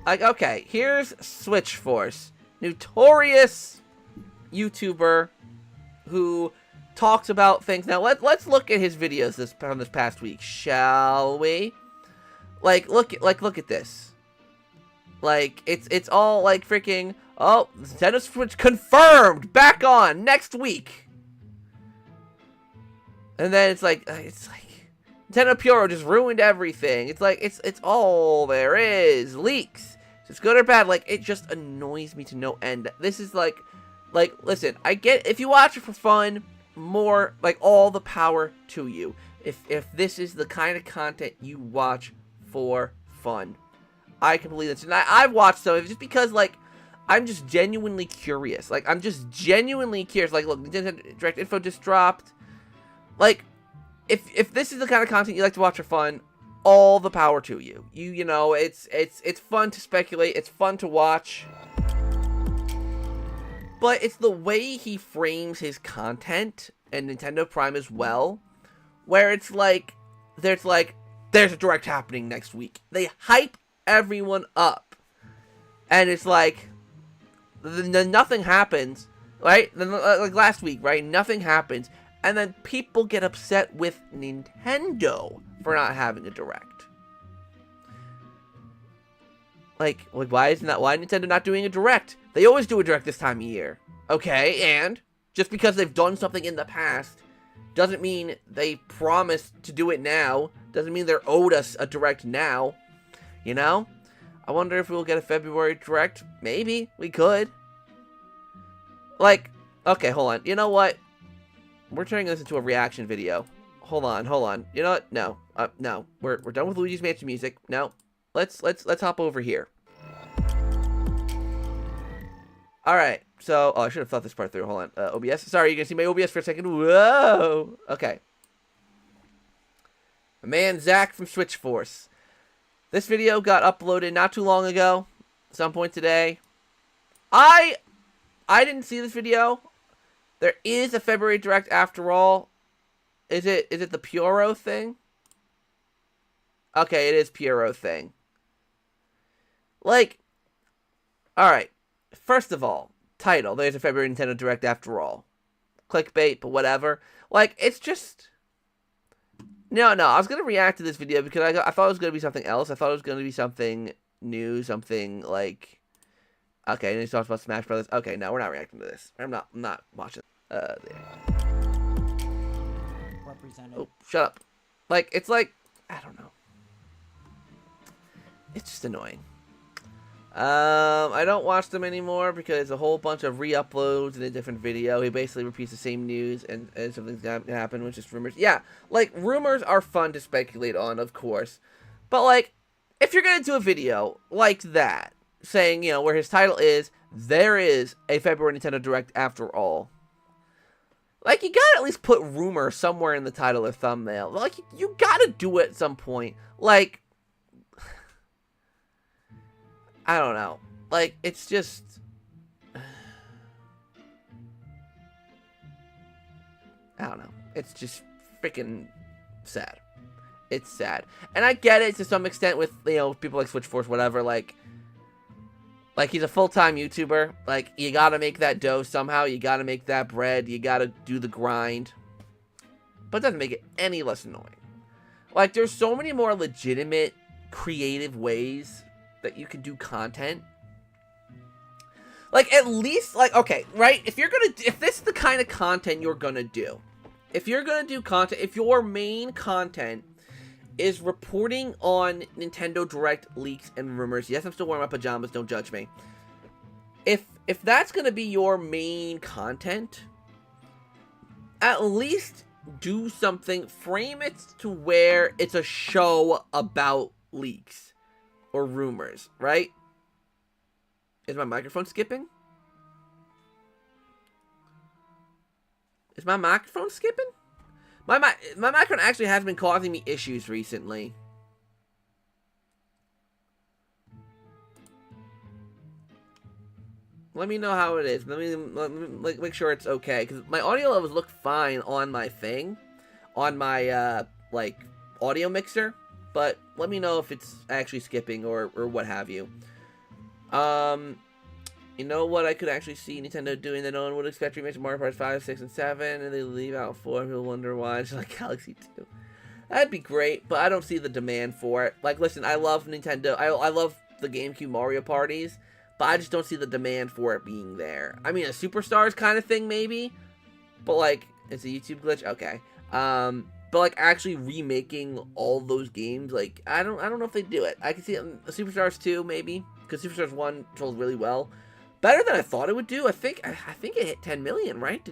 Like, okay, here's Switchforce, notorious YouTuber who talks about things. Now, let's look at his videos from this past week, shall we? Like, look at this. Like, it's all like freaking, oh, Nintendo Switch confirmed, back on next week. And then it's like Nintendo Puro just ruined everything. It's like it's all there is. Leaks. It's good or bad. Like, it just annoys me to no end. This is like listen, I get if you watch it for fun, more like all the power to you. If this is the kind of content you watch for fun, I can believe this. And I've watched some of it just because, like, I'm just genuinely curious. Like, I'm just genuinely curious. Like, look, Nintendo Direct Info just dropped. Like, if this is the kind of content you like to watch for fun, all the power to you. You know, it's fun to speculate. It's fun to watch. But it's the way he frames his content and Nintendo Prime as well, where it's like, there's a Direct happening next week. They hype everyone up. And it's like, then nothing happens, right? Then, like last week, right? Nothing happens. And then people get upset with Nintendo for not having a Direct. Like why is Nintendo not doing a Direct? They always do a Direct this time of year. Okay, and just because they've done something in the past doesn't mean they promised to do it now. Doesn't mean they're owed us a Direct now. You know? I wonder if we'll get a February Direct. Maybe. We could. Like, okay, hold on. You know what? We're turning this into a reaction video. Hold on. You know what? No. No. We're done with Luigi's Mansion music. No. Let's hop over here. Alright. So, I should have thought this part through. Hold on. OBS. Sorry, you can see my OBS for a second. Whoa. Okay. My man Zach from Switchforce. This video got uploaded not too long ago. Some point today. I didn't see this video. There is a February Direct after all. Is it the Puro thing? Okay, it is Puro thing. Like, alright. First of all, title. There's a February Nintendo Direct after all. Clickbait, but whatever. Like, it's just... No, I was going to react to this video because I thought it was going to be something else. I thought it was going to be something new, something like... Okay, and he talks about Smash Brothers. Okay, no, we're not reacting to this. I'm not watching. There. Oh, shut up. Like, it's like, I don't know. It's just annoying. I don't watch them anymore because a whole bunch of re-uploads in a different video. He basically repeats the same news and something's gonna happen, which is rumors. Yeah, like, rumors are fun to speculate on, of course. But, like, if you're gonna do a video like that, saying, you know, where his title is, there is a February Nintendo Direct after all. Like, you gotta at least put rumor somewhere in the title or thumbnail. Like, you gotta do it at some point. Like, I don't know. Like, it's just... I don't know. It's just freaking sad. It's sad. And I get it to some extent with, you know, people like Switchforce, whatever, like he's a full-time YouTuber. Like, you gotta make that dough somehow. You gotta make that bread. You gotta do the grind. But it doesn't make it any less annoying. Like, there's so many more legitimate, creative ways that you can do content. Like, at least, like, okay, right? If this is the kind of content you're gonna do. If you're gonna do content, if your main content is reporting on Nintendo Direct leaks and rumors. Yes, I'm still wearing my pajamas, don't judge me. If that's gonna be your main content, at least do something, frame it to where it's a show about leaks or rumors, right? Is my microphone skipping? Is my microphone skipping? My microphone actually has been causing me issues recently. Let me know how it is. Let me make sure it's okay. Because my audio levels look fine on my thing. on my like audio mixer, but let me know if it's actually skipping or what have you. You know what I could actually see Nintendo doing that no one would expect? Remake Mario Party 5, 6, and 7, and they leave out 4, people wonder why. It's like Galaxy 2. That'd be great, but I don't see the demand for it. Like, listen, I love Nintendo. I love the GameCube Mario parties, but I just don't see the demand for it being there. I mean, a Superstars kind of thing, maybe, but like, it's a YouTube glitch? Okay. But like actually remaking all those games, like I don't know if they do it. I can see it in Superstars 2 maybe, because Superstars 1 sold really well, better than I thought it would do. I think it hit 10 million, right?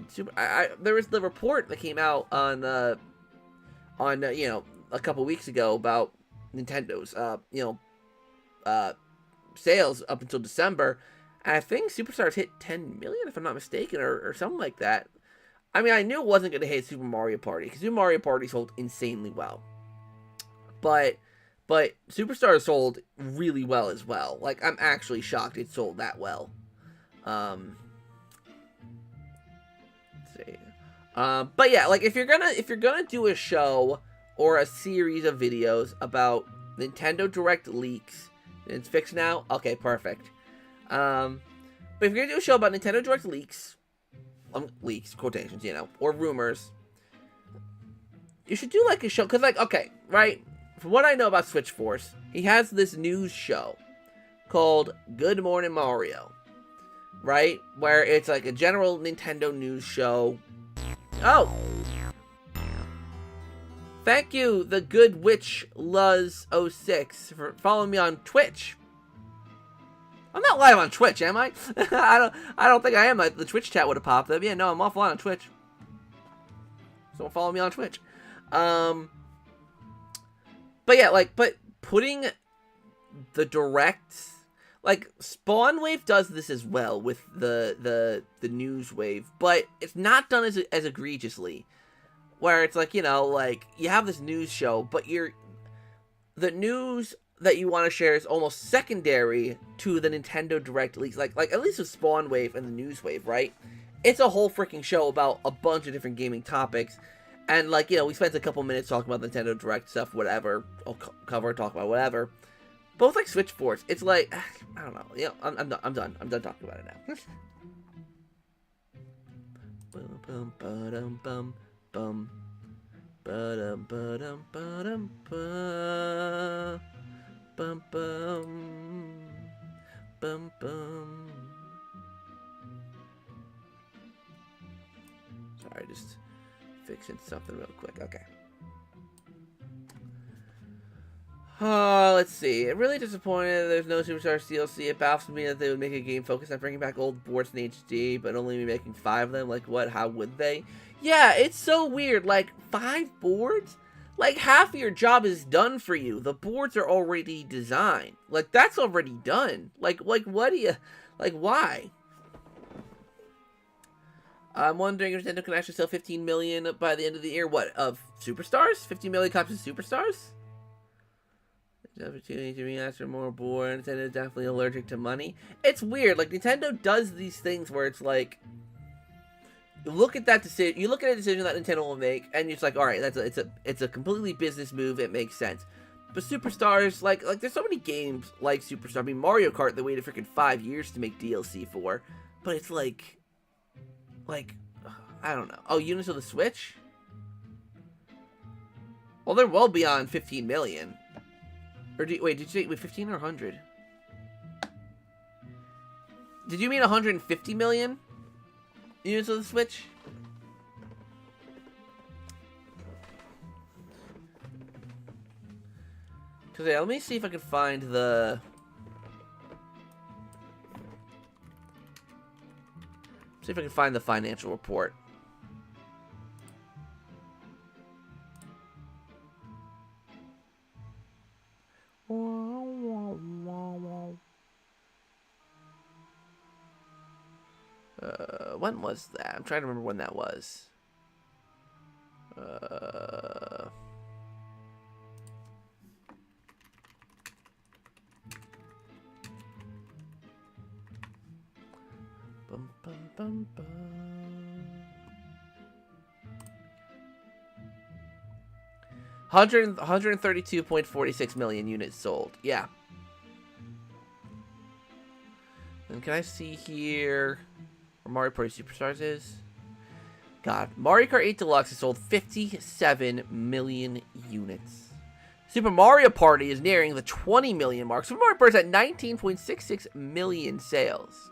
There was the report that came out on you know, a couple weeks ago about Nintendo's sales up until December, and I think Superstars hit 10 million if I'm not mistaken, or something like that. I mean, I knew it wasn't going to hit Super Mario Party, because Super Mario Party sold insanely well. But Superstars sold really well as well. Like, I'm actually shocked it sold that well. Let's see. But yeah, like, if you're gonna do a show or a series of videos about Nintendo Direct leaks, and it's fixed now? Okay, perfect. But if you're gonna do a show about Nintendo Direct leaks, quotations, you know, or rumors, you should do like a show, because like, okay, right, from what I know about Switch Force, he has this news show called Good Morning Mario, right, where it's like a general Nintendo news show. Oh, thank you, the good witch Luz06, for following me on Twitch. I'm not live on Twitch, am I? I don't think I am. The Twitch chat would have popped up. Yeah, no, I'm offline on Twitch. So don't follow me on Twitch. But yeah, like, but putting the directs, like, Spawn Wave does this as well with the news wave, but it's not done as egregiously. Where it's like, you know, like, you have this news show, but the news that you want to share is almost secondary to the Nintendo Direct leaks. Like at least with Spawn Wave and the News Wave, right? It's a whole freaking show about a bunch of different gaming topics. And, like, you know, we spent a couple minutes talking about Nintendo Direct stuff, whatever. I'll talk about whatever. Both like Switch Force, it's like, I don't know. You know, I'm done. I'm done talking about it now. Bum, ba-dum, bum, bum. Ba-dum, ba-dum, ba-dum, ba. Bum, bum. Bum, bum. Sorry, just fixing something real quick. Okay. Let's see. I'm really disappointed there's no Superstars DLC. It baffles me that they would make a game focused on bringing back old boards in HD, but only be making 5 of them. Like, what? How would they? Yeah, it's so weird. Like, 5 boards? Like, half of your job is done for you. The boards are already designed. Like, that's already done. Like, what do you... Like, why? I'm wondering if Nintendo can actually sell 15 million by the end of the year. What, of Superstars? 15 million copies of Superstars? Opportunity to remaster more boards. Nintendo is definitely allergic to money. It's weird. Like, Nintendo does these things where it's like... You look at that decision. You look at a decision that Nintendo will make, and you're just like, all right, it's a completely business move. It makes sense. But Superstars, like there's so many games like Superstar. I mean, Mario Kart, they waited freaking 5 years to make DLC for, but it's like, I don't know. Oh, units of the Switch? Well, they're well beyond 15 million. Or wait, did you say 15 or 100? Did you mean 150 million? Units of the Switch? Because, yeah, let me see if I can find the... See if I can find the financial report. When was that? I'm trying to remember when that was. Bum, bum, bum, bum. 132.46 million units sold. Yeah. And can I see here where Mario Party Superstars is? God, Mario Kart 8 Deluxe has sold 57 million units. Super Mario Party is nearing the 20 million mark. Super Mario Party is at 19.66 million sales.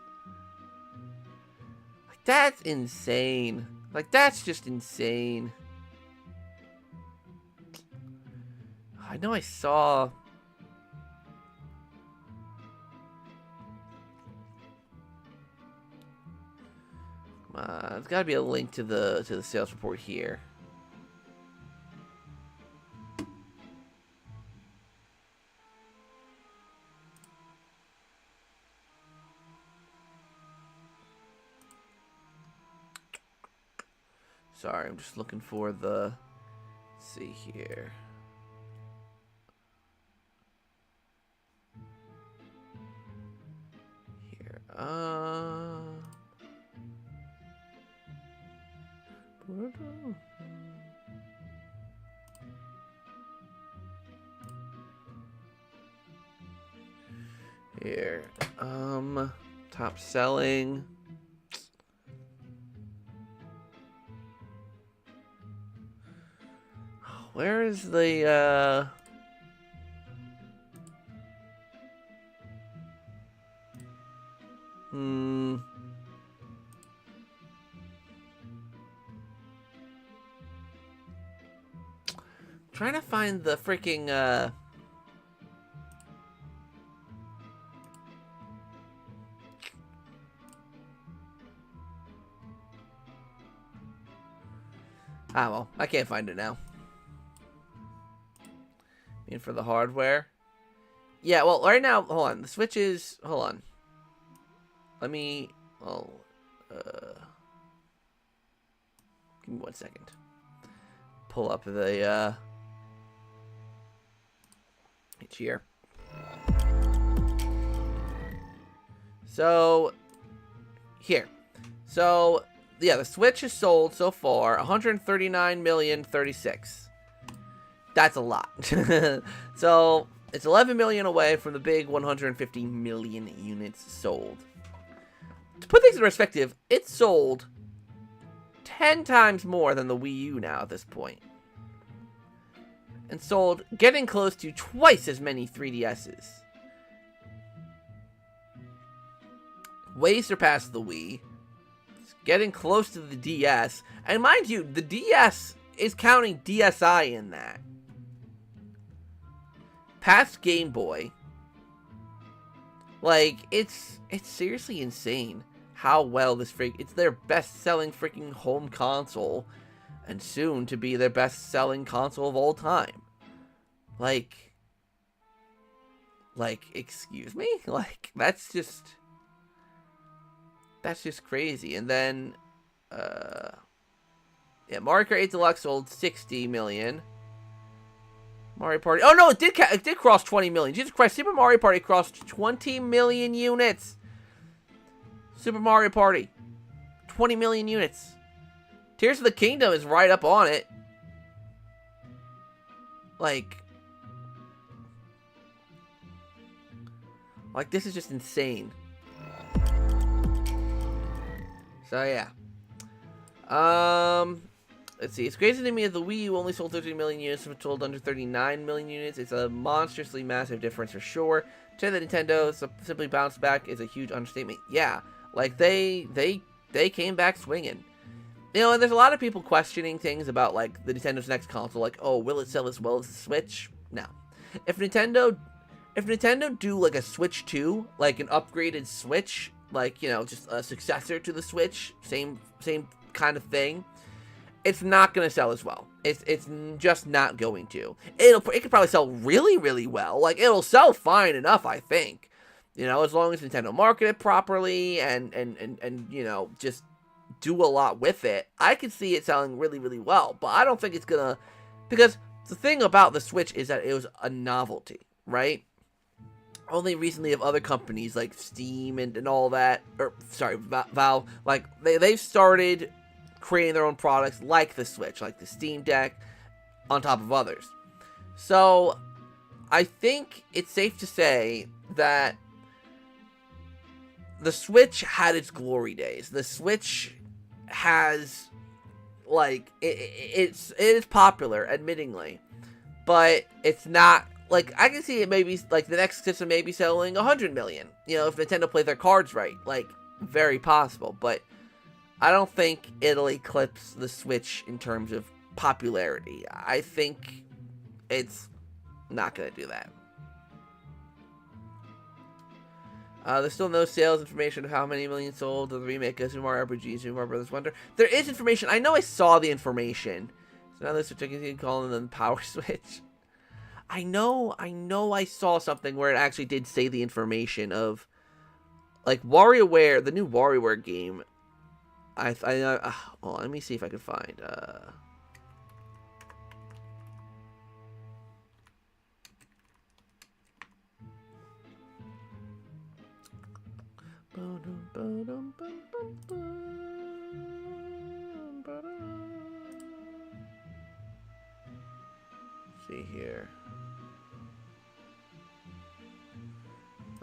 Like, that's insane. Like, that's just insane. I know I saw... there's got to be a link to the sales report here. Sorry, I'm just looking for the... Let's see here. Here, Here, top selling. Where is the, trying to find the freaking, well, I can't find it now. And for the hardware. Yeah, well, right now, hold on. The Switch is, hold on. Let me, give me 1 second. Pull up the, it's here. So, here. So, yeah, the Switch has sold so far 139,036,000. That's a lot. So, it's 11 million away from the big 150 million units sold. To put things in perspective, it sold 10 times more than the Wii U now at this point. And sold getting close to twice as many 3DSs. Way surpassed the Wii. It's getting close to the DS. And mind you, the DS is counting DSi in that. Past Game Boy. Like, it's seriously insane how well this it's their best-selling freaking home console, and soon to be their best-selling console of all time. Like, excuse me? Like, that's just crazy. And then, yeah, Mario Kart 8 Deluxe sold 60 million. Mario Party. Oh no, it did cross 20 million. Jesus Christ, Super Mario Party crossed 20 million units. Super Mario Party, 20 million units. Tears of the Kingdom is right up on it. Like this is just insane. So yeah. Let's see. It's crazy to me that the Wii U only sold 13 million units and sold under 39 million units. It's a monstrously massive difference for sure. To say that Nintendo simply bounced back is a huge understatement. Yeah, like they came back swinging. You know, and there's a lot of people questioning things about like the Nintendo's next console. Like, oh, will it sell as well as the Switch? No. If Nintendo do like a Switch 2, like an upgraded Switch, like, you know, just a successor to the Switch, same kind of thing, it's not going to sell as well. It's just not going to. It could probably sell really, really well. Like, it'll sell fine enough, I think. You know, as long as Nintendo market it properly and you know, just do a lot with it, I could see it selling really, really well. But I don't think it's going to, because the thing about the Switch is that it was a novelty, right? Only recently have other companies like Steam and all that, or sorry, Valve, like they've started creating their own products like the Switch, like the Steam Deck, on top of others. So, I think it's safe to say that the Switch had its glory days. The Switch has, like, it is popular, admittingly, but it's not, like, I can see it maybe, like, the next system may be selling 100 million, you know, if Nintendo play their cards right, like, very possible, but I don't think it'll eclipse the Switch in terms of popularity. I think it's not gonna do that. There's still no sales information of how many million sold of the remake of Super Mario RPG, Super Mario Bros. Wonder. There is information. I know I saw the information. So now this particular calling them Power Switch. I know I saw something where it actually did say the information of, like, WarioWare, the new WarioWare game. Oh, let me see if I can find. See here.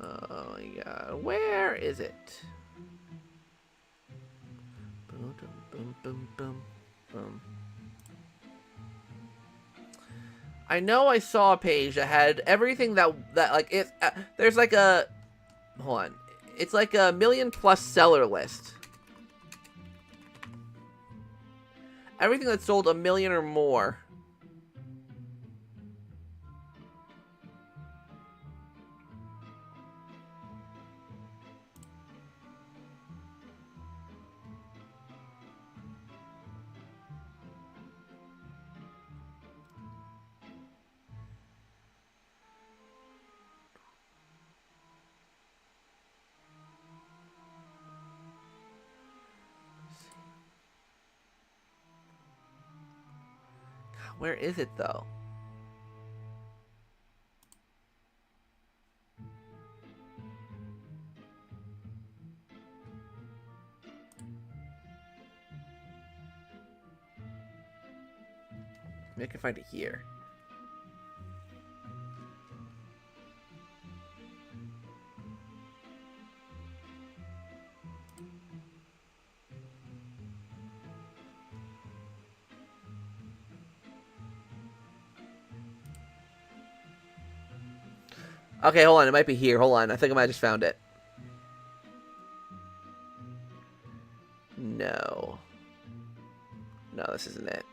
Oh my god, where is it? I know I saw a page that had everything that like it. There's like a, hold on, it's like a 1 million+ seller list. Everything that sold 1 million or more. Where is it, though? Maybe I can find it here. Okay, hold on. It might be here. Hold on. I think I might have just found it. No. No, this isn't it.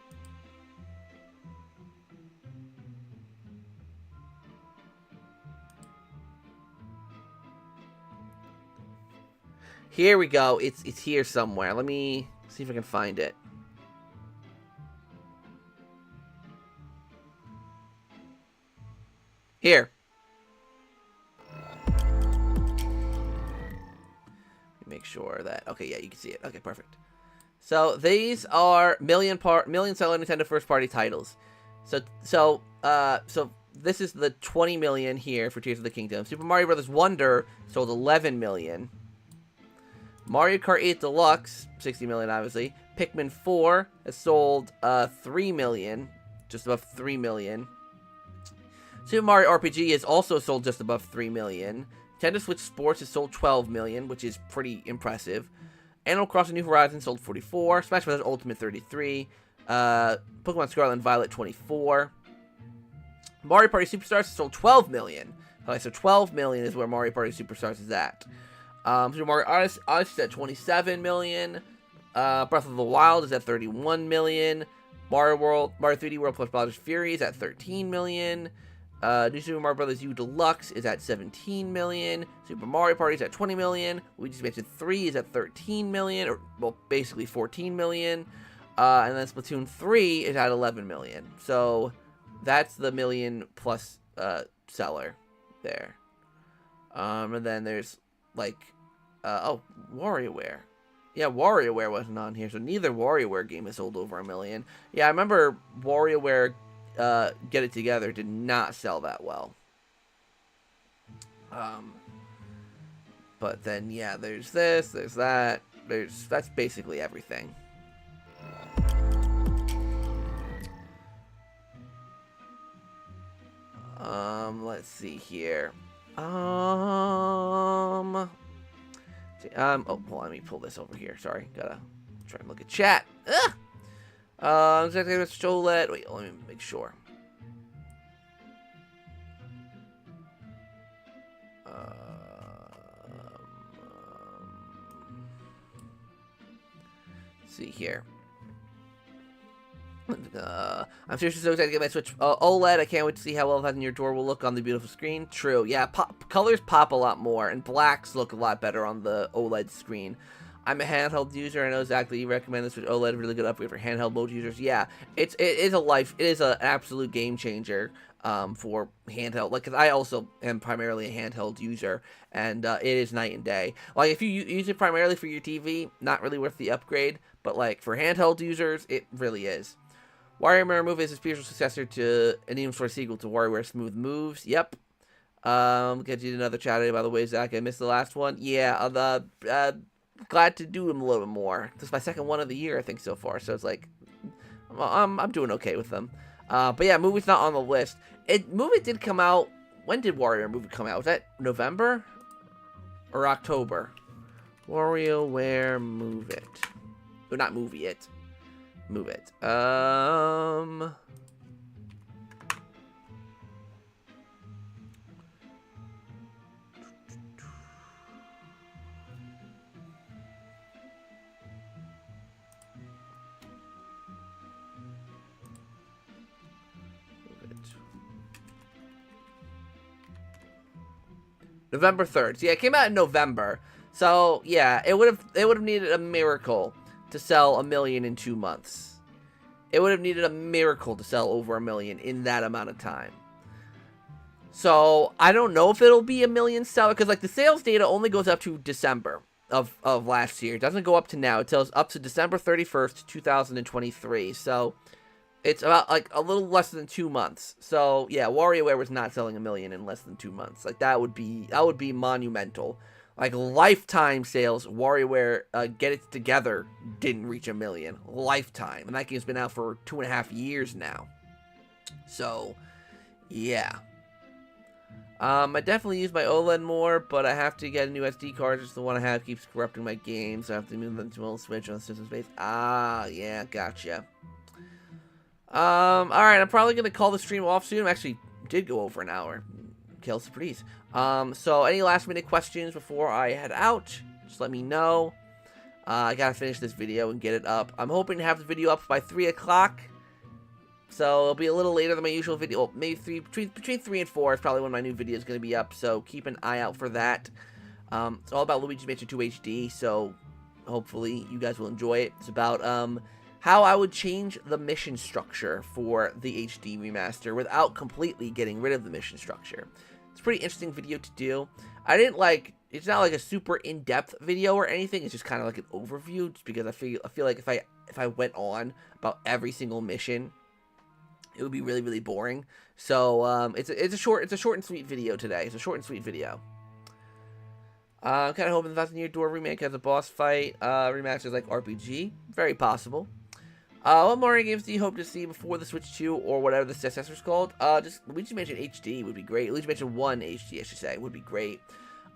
Here we go. It's here somewhere. Let me see if I can find it. Here. Make sure that, okay, yeah, you can see it. Okay, perfect. So these are million seller Nintendo first party titles. So this is the 20 million here for Tears of the Kingdom. Super Mario Bros. Wonder sold 11 million. Mario Kart 8 Deluxe, 60 million obviously. Pikmin 4 has sold 3 million, just above 3 million. Super Mario RPG has also sold just above 3 million. Nintendo Switch Sports has sold 12 million, which is pretty impressive. Animal Crossing New Horizons sold 44. Smash Bros. Ultimate 33. Pokemon Scarlet and Violet 24. Mario Party Superstars sold 12 million. Okay, so 12 million is where Mario Party Superstars is at. Super Mario Odyssey is at 27 million. Breath of the Wild is at 31 million. Mario 3D World plus Bowser's Fury is at 13 million. New Super Mario Bros. U Deluxe is at 17 million. Super Mario Party is at 20 million. Luigi's Mansion 3 is at 13 million, or, well, basically 14 million. And then Splatoon 3 is at 11 million. So that's the 1 million+ seller there. And then there's, like, WarioWare. Yeah, WarioWare wasn't on here, so neither WarioWare game has sold over 1 million. Yeah, I remember WarioWare Get It Together did not sell that well. But then, yeah, there's this, there's that, that's basically everything. Let's see here. Oh, hold on, let me pull this over here. Sorry, gotta try and look at chat. Ugh! Exactly, Mr. OLED. Wait, let me make sure. Let's see here. I'm seriously so excited to get my Switch OLED. I can't wait to see how well that in your door will look on the beautiful screen. True, yeah, colors pop a lot more, and blacks look a lot better on the OLED screen. I'm a handheld user. I know exactly you recommend this Switch OLED. Really good upgrade for handheld mode users. Yeah, it is an absolute game changer for handheld. Like, 'cause I also am primarily a handheld user, and it is night and day. Like, if you use it primarily for your TV, not really worth the upgrade. But like for handheld users, it really is. WarioWare Move is a spiritual successor to an even sort of sequel to WarioWare Smooth Moves. Yep. Get you another Chaturday, by the way, Zach. I missed the last one. Yeah, glad to do them a little bit more. This is my second one of the year, I think, so far. So it's like, I'm doing okay with them. But yeah, Movie's not on the list. Movie did come out. When did WarioWare Movie come out? Was that November or October? WarioWare Move It. Oh, not Movie It. Move It. November 3rd. So yeah, it came out in November. So yeah, it would have needed a miracle to sell 1 million in 2 months. It would have needed a miracle to sell over 1 million in that amount of time. So I don't know if it'll be 1 million seller, because like the sales data only goes up to December of last year. It doesn't go up to now. It tells up to December 31st, 2023. So it's about like a little less than 2 months. So yeah, WarioWare was not selling 1 million in less than 2 months. Like that would be monumental. Like lifetime sales, WarioWare Get It Together didn't reach 1 million. Lifetime. And that game's been out for 2.5 years now. So yeah. I definitely use my OLED more, but I have to get a new SD card. Just the one I have keeps corrupting my games. So I have to move them to a Switch on the system space. Ah, yeah, gotcha. Alright, I'm probably going to call the stream off soon. I actually did go over an hour. Kill surprise. So any last minute questions before I head out? Just let me know. I gotta finish this video and get it up. I'm hoping to have the video up by 3 o'clock. So it'll be a little later than my usual video. Well, maybe between 3 and 4 is probably when my new video is going to be up. So keep an eye out for that. It's all about Luigi's Mansion 2 HD. So hopefully you guys will enjoy it. It's about how I would change the mission structure for the HD remaster without completely getting rid of the mission structure. It's a pretty interesting video to do. It's not like a super in-depth video or anything. It's just kind of like an overview, just because I feel like if I went on about every single mission, it would be really, really boring. So it's a short and sweet video today. It's a short and sweet video. I'm kind of hoping the Thousand Year Door remake has a boss fight. Rematch is like RPG, very possible. What Mario games do you hope to see before the Switch 2 or whatever the successor's called? Just Luigi's Mansion HD would be great. Luigi's Mansion 1 HD, I should say, would be great.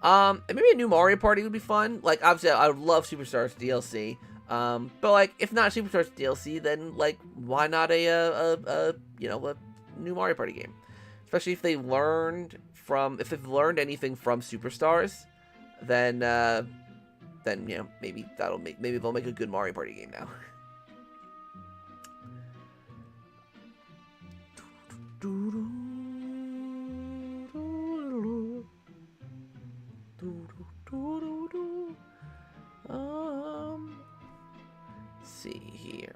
And maybe a new Mario Party would be fun. Like, obviously, I would love Superstars DLC. But like, if not Superstars DLC, then like, why not a new Mario Party game? Especially if they've learned anything from Superstars, then you know, maybe they'll make a good Mario Party game now. See here.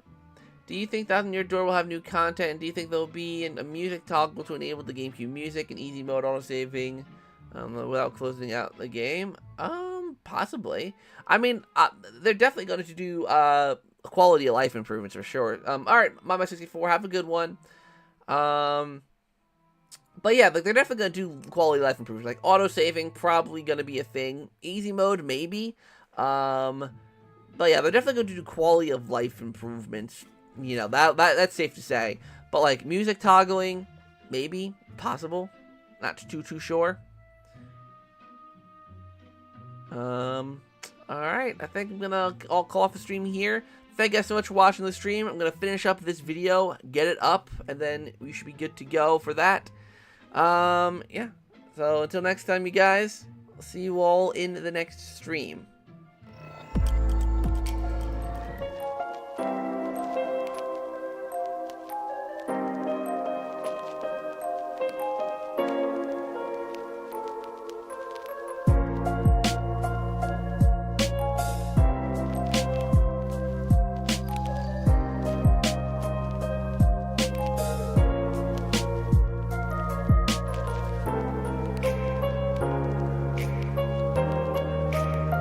Do you think Thousand Year Door will have new content? And do you think there will be a music toggle to enable the GameCube music and easy mode autosaving without closing out the game? Possibly. I mean, they're definitely going to do quality of life improvements for sure. Alright, Mama64, have a good one. But yeah, like, they're definitely going to do quality of life improvements. Like, autosaving, probably going to be a thing. Easy mode, maybe. But yeah, they're definitely going to do quality of life improvements. You know, that's safe to say. But like, music toggling, maybe, possible. Not too sure. Alright, I think I'll call off the stream here. Thank you guys so much for watching the stream. I'm gonna finish up this video, get it up, and then we should be good to go for that. Yeah. So until next time, you guys, I'll see you all in the next stream.